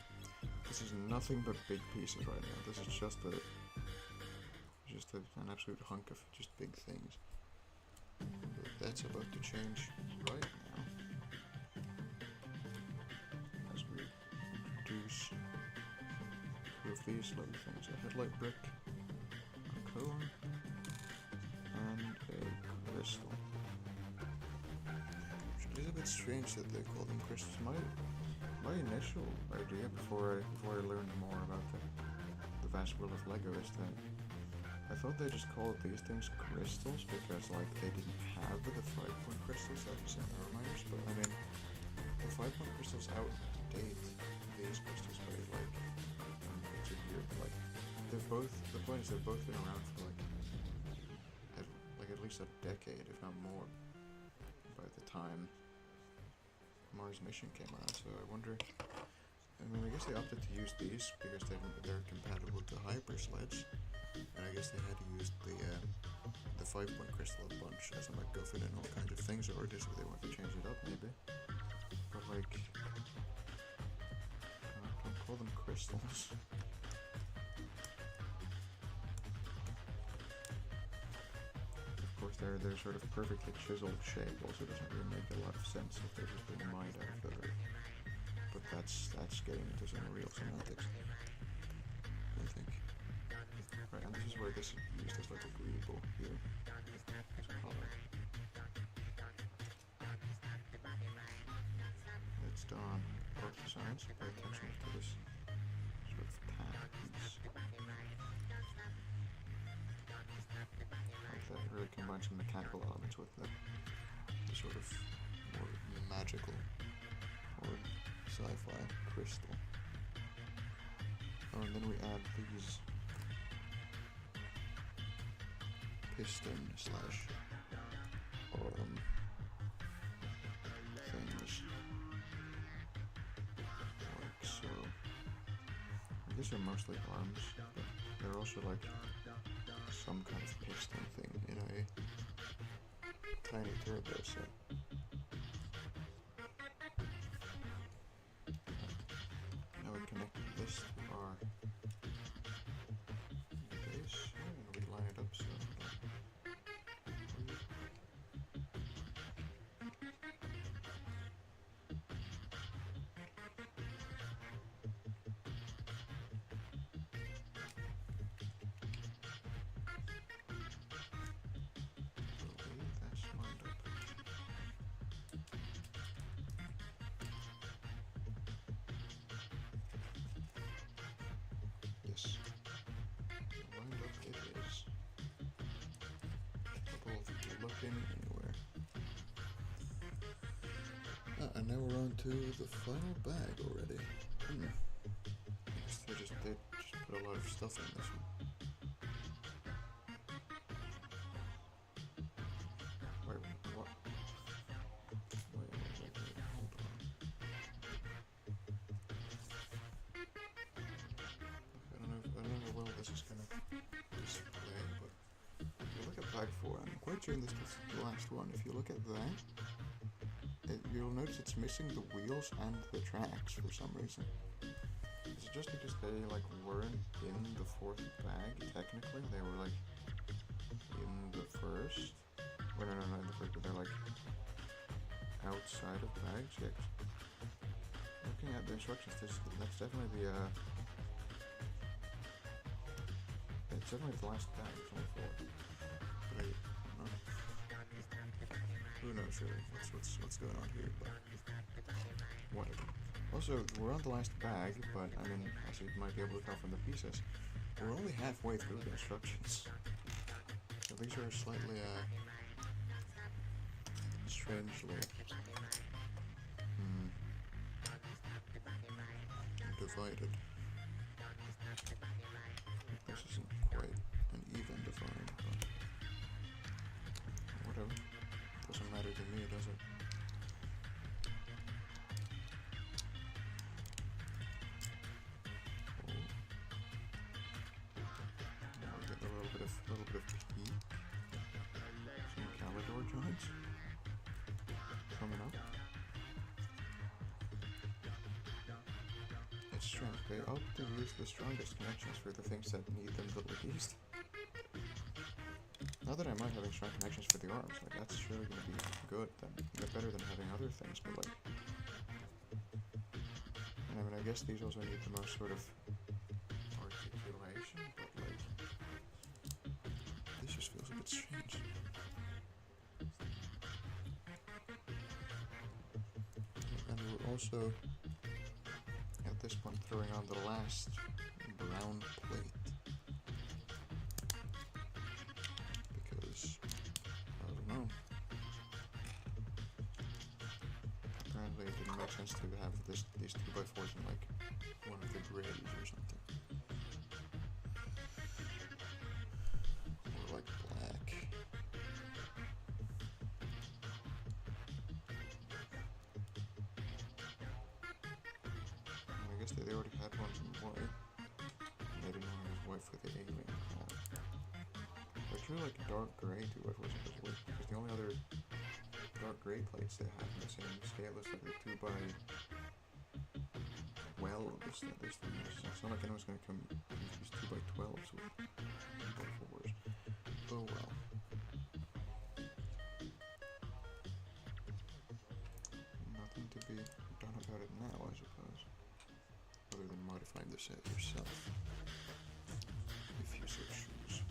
this is nothing but big pieces right now. This is just an absolute hunk of just big things. But that's about to change right now. As we introduce 2 of these little things, a headlight brick, a cone, and a crystal. Which is a bit strange that they call them crystals. My initial idea before I learned more about the vast world of LEGO is that I thought they just called these things crystals because like they didn't have the 5-point crystals that was in the reminders, but I mean the 5-point crystals outdate these crystals by like it's a year, like they've both, the point is they've both been around for like at least a decade, if not more, by the time Mars mission came out. So I wonder. I mean, I guess they opted to use these because they're compatible to hyper sleds, and I guess they had to use the 5-point crystal a bunch as a MacGuffin and all kinds of things, or just they want to change it up maybe. But like, don't call them crystals. Of course, their sort of perfectly chiseled shape also doesn't really make a lot of sense if they're just being mined out of the earth. But that's getting into some real semantics, I think. Right, and this is where this is used as like a greeble here. As a color. It's done. Both designs. Pay attention to this sort of tab piece. Like that really combines some mechanical elements with the sort of more magical or sci-fi crystal. Oh, and then we add these piston slash things like so. These are mostly arms, but they're also like some kind of piston thing in a tiny turbo set. Now we connected this to our base, and we line it up so that's lined up. Yes. Lined up it is. Couple of people looking anywhere. And now we're on to the final bag already. They just put a lot of stuff in this one. Wait, what? Wait, hold on. I don't know how well this is gonna display, but if you look at bag 4, I'm quite sure this is the last one. If you look at that, you'll notice it's missing the wheels and the tracks for some reason. Is it just because they like weren't in the 4th bag technically? They were like in the 1st? Well, no, in the 1st, but they're like outside of bags. Yeah. Looking at the instructions, that's definitely the it's definitely the last bag. It's only 4. But I don't know. Who knows really what's going on here, but whatever. Also, we're on the last bag, but I mean, as you might be able to tell from the pieces, we're only halfway through the instructions. So these are slightly strangely divided. This isn't quite an even divide, but whatever. Doesn't matter to me, does it? Now we get a little bit of heat. Some Calidor joints coming up. It's strange. They opt to use the strongest connections for the things that need them the least. Not that I mind having strong connections for the arms, like that's surely going to be good, better than having other things, but like, and I mean, I guess these also need the most sort of articulation, but like, this just feels a bit strange. And we're also, at this point, throwing on the last brown plate. I don't know. Apparently it didn't make sense to have these 2x4s in like one of the grays or something. Or like black. guess they already had ones in white. They didn't want to use white for the alien claw. I drew like dark gray to it, was because the only other dark gray plates they had in the same scale as like the 2x12s that this thing is. So it's not like anyone's going to come use these 2x12s with 2x4s. Oh well. Nothing to be done about it now, I suppose. Other than modifying the set yourself. If you so choose.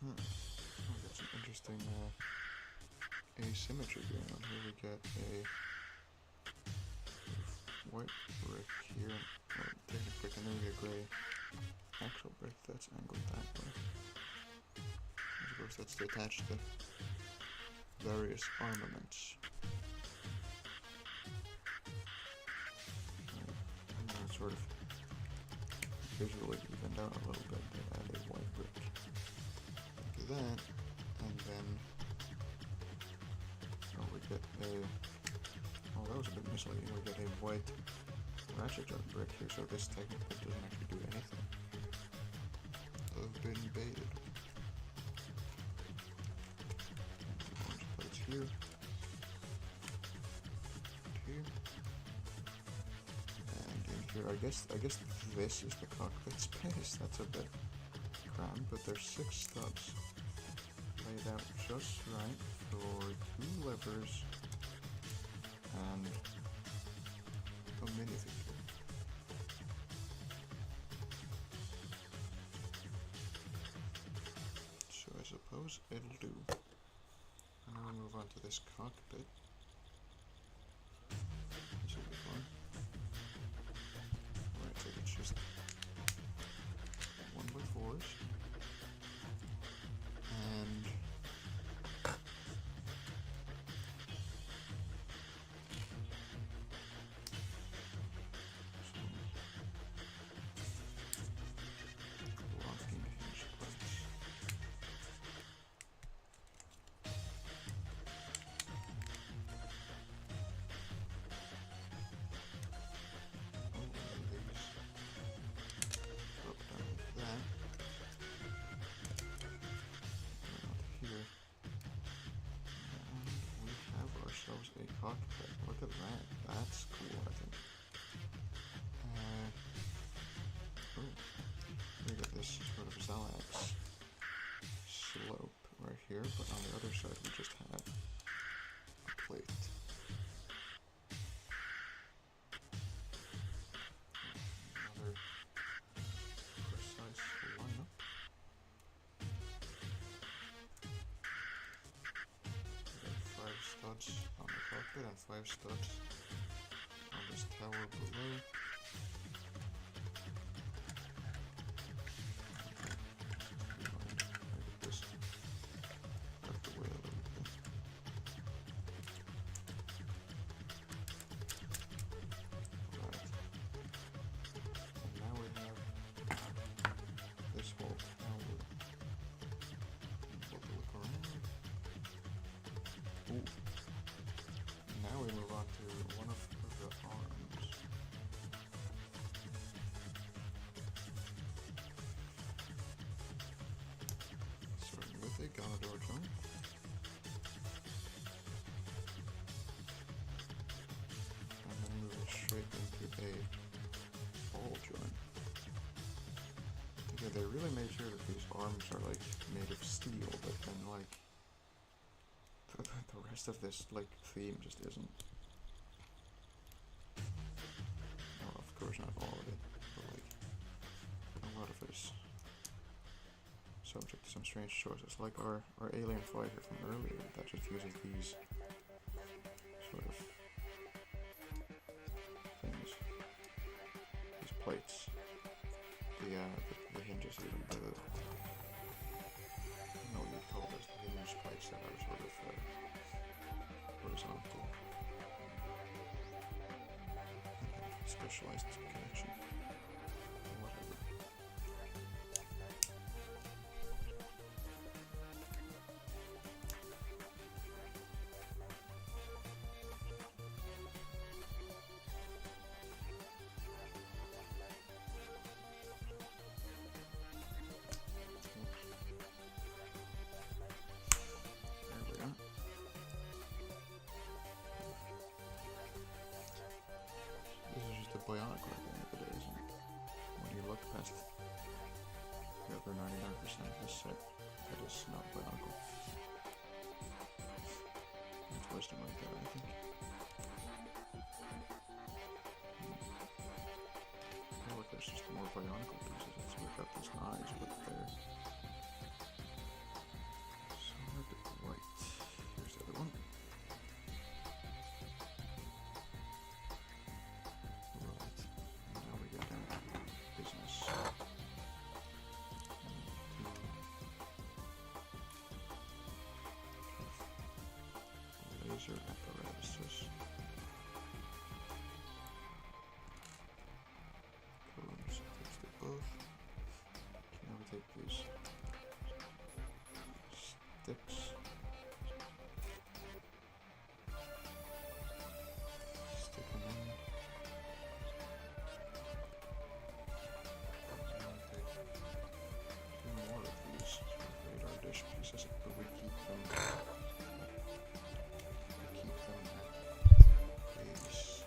We got some interesting asymmetry going on here. We get a white brick here, or technical brick, and then we get a gray actual brick that's angled that way. I suppose that's to attach the various armaments. And then it's sort of visually evened out a little bit. They add a white brick. That, and then we get a, oh that was a bit misleading, we get a white ratchet gun brick here, so this technically doesn't actually do anything. I've been baited. Orange plates here, and in here, I guess this is the cockpit space. That's a bit crammed, but there's 6 studs laid out just right for 2 levers and a minifigure. So I suppose it'll do. And now we move on to this cockpit. This will be fun. Alright, so it's just 1x4s. And some locking hinge plates. Oh, these drop down like that. Here, and we have ourselves a cockpit. Look at that, that's cool, I think. Oh, we got this sort of Zalax slope right here, but on the other side we just have a plate. Another precise lineup. 5 studs on the cockpit and 5 studs on this tower below. This out the way a little bit. Right. And now we have this whole tower. We'll look around. Ooh. Now we move on to one of the arms. Starting with a Galador joint. And then moving straight into a ball joint. Okay, they really made sure that these arms are like made of steel, but then like the rest of this like theme just isn't. Well, of course not all of it, but like a lot of it is subject to some strange choices, like our alien fighter from earlier that just uses these sort of things, these plates, the hinges, even I don't know what you'd call those, the hinge plates that are sort of horizontal, specialized connection, whatever. There we are. This is just a bionic at the end of the day, isn't it? When you look past the other 99% of this set, that is not bionic. That's wisdom right there, I think. I feel like there's just more bionic pieces. It's we've got these eyes, but they're so hard to write. Here's the other one. Right, and now we get down to business. Laser apparatuses. Cool, so let's do both. Okay, now we take these sticks. Stick them in. And we take two more of these radar dish pieces, but we keep them at base.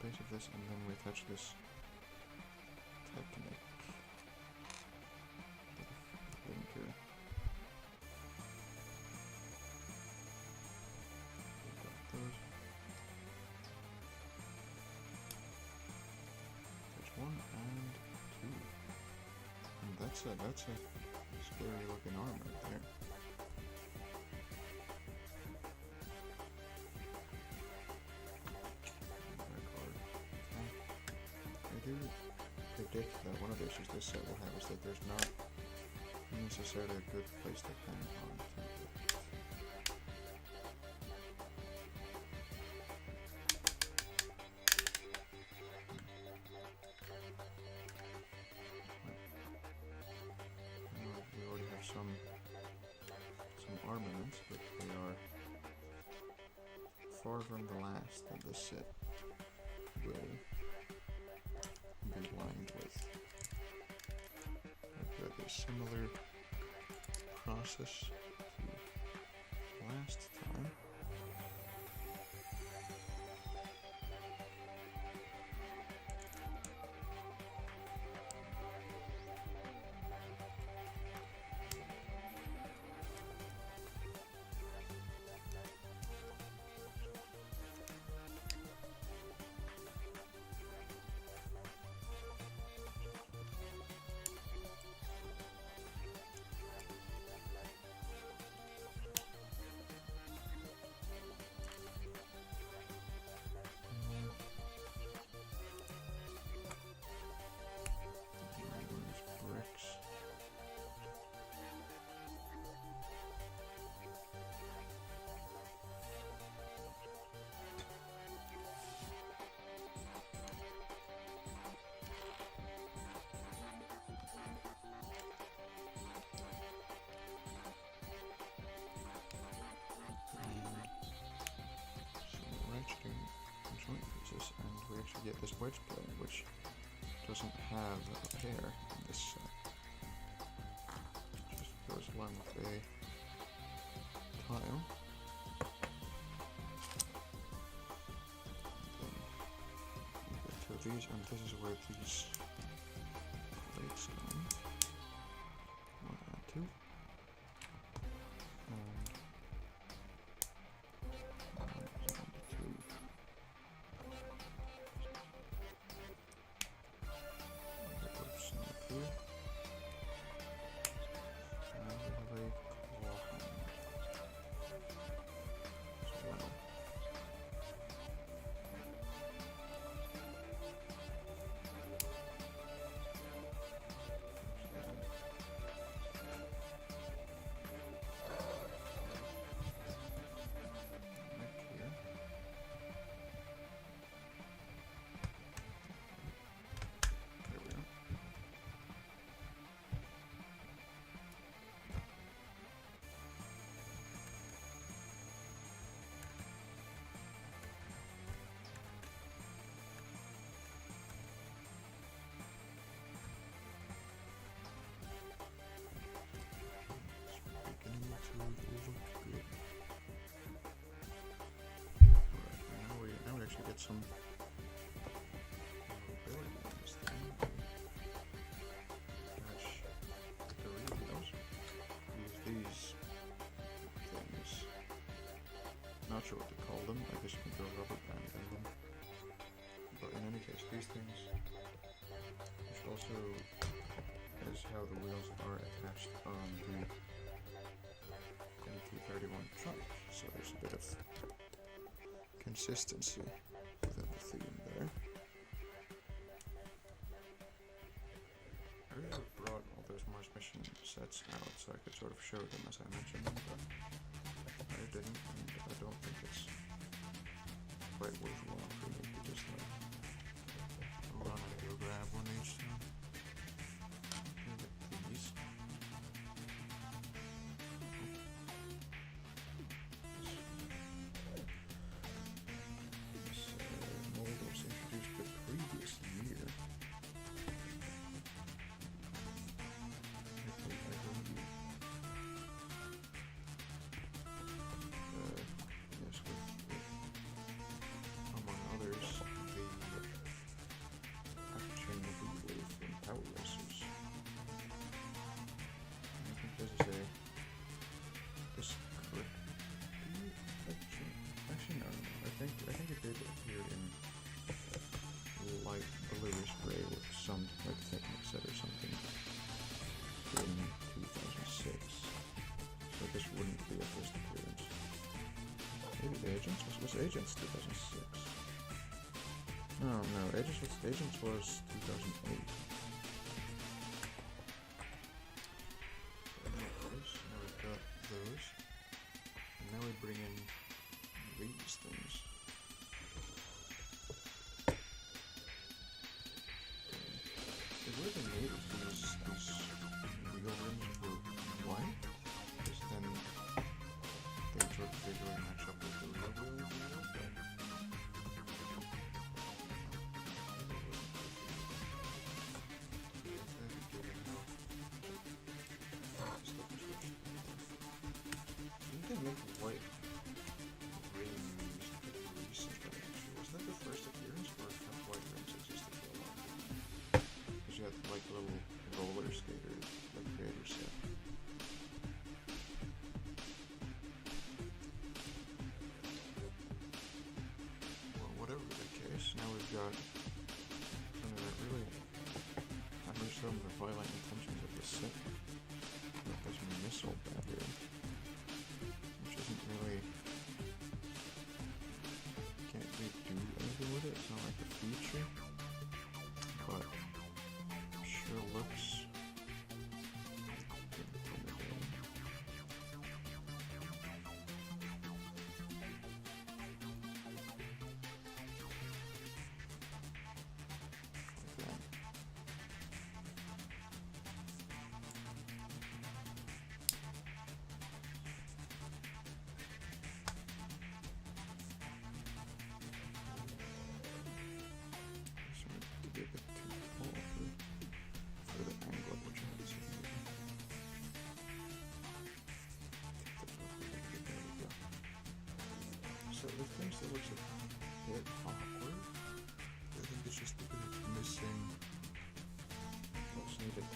Base of this, and then we attach this Technic link here. We got those. There's one and two, and that's a scary looking arm right there. I do predict that one of the issues this set will have is that there's not necessarily a good place to hang on to it. We already have some armaments, but they are far from the last that this set will be lined with. I've got a similar process to last time. Joint pieces, and we actually get this wedge plane, which doesn't have a pair in this set. Just goes along with a tile. And then we get two of these, and this is where these plates go in. One and two. And 1 and 3. And that goes in here. And we have a claw hand as well. Actually get some mobility on this thing. Attach the wheels. Use these things. Not sure what to call them. I guess you can throw a rubber band in them. But in any case, these things, which also is how the wheels are attached on the MT-31 truck. So there's a bit of consistency within the theme there. I really have brought all those Mars mission sets out so I could sort of show them as I mentioned them, but I didn't, and I don't think it's quite worthwhile for me to just like run and go grab one each time. These. I think it did appear in light bluish gray with some like Technic set or something in 2006. So this wouldn't be a first appearance. Maybe Agents? Was Agents 2006? No, Agents was 2008. Now we've got those. And now we bring in these things. It would have been neat if these wheel rims were white, because then they would sort of visually match up with the real wheels. You can make white rims pretty recently, actually. Was that the first appearance, or have white rims existed for a long time? Because you had like little roller skater, like creator set. Well, whatever the case, now we've got something that really hammers home the violent intentions of the set. Like this missile battery, which isn't really, can't really do anything with it. It's not like a feature, but sure looks intimidating. Like that. This one to be a bit too tall for the angle at which I have this movie. There we go. So the thing still looks a bit awkward. I think it's just because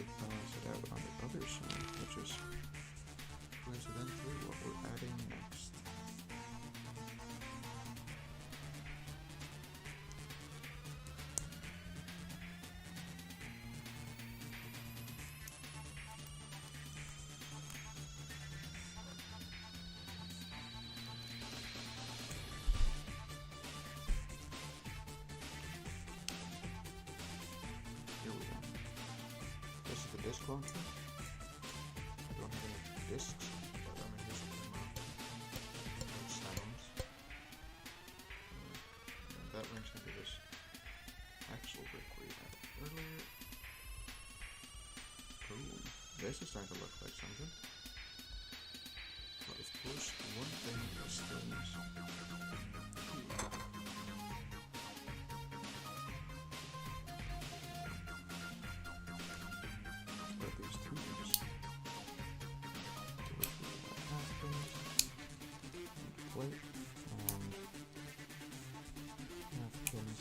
to balance it out on the other side, which is coincidentally what we're adding next. Here we go. This is the disk launcher. I don't have any disks, but I'm going to use them out sounds. And that brings me to this axle brick we had earlier. Cool. This is starting to look like something. But of course, one thing is still missing. But these tubes, plate and napkins.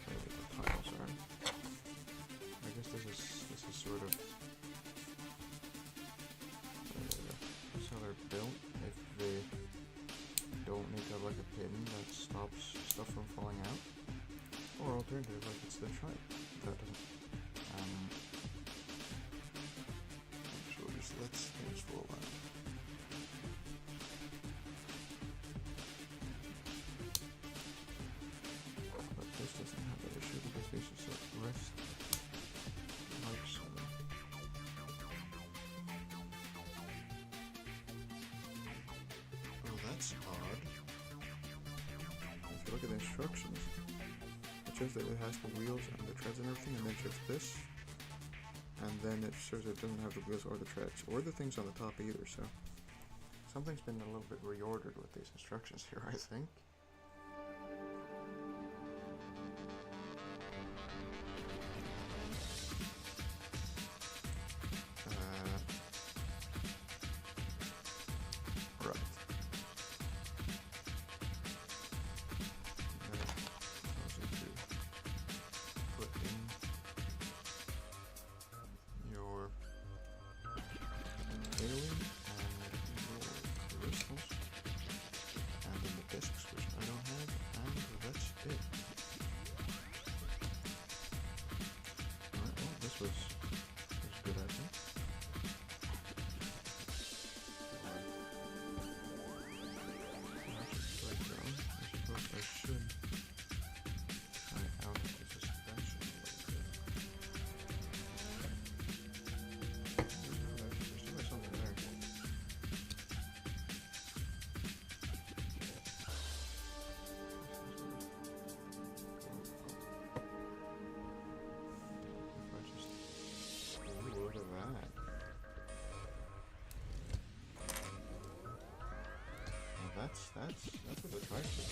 Where the tiles are. I guess this is sort of this is how they're built. If they don't make a like a pin that stops stuff from falling out, or alternative like it's the tripe that doesn't. So just lets things fall out. But this doesn't have that issue because these just like rest like so. Oh, that's odd. If you look at the instructions, it shows that it has the wheels and the treads and everything, and then it shows this. And then it shows it doesn't have the wheels or the treads, or the things on the top either, so something's been a little bit reordered with these instructions here, I think. Right. Put in your ailing and your crystals, and then the discs, which I don't have, and that's it. Alright, well, this was good, I think. I should try out the suspension a little bit. There's still something there. If I just ooh, look at that. Now that's what the tripe is.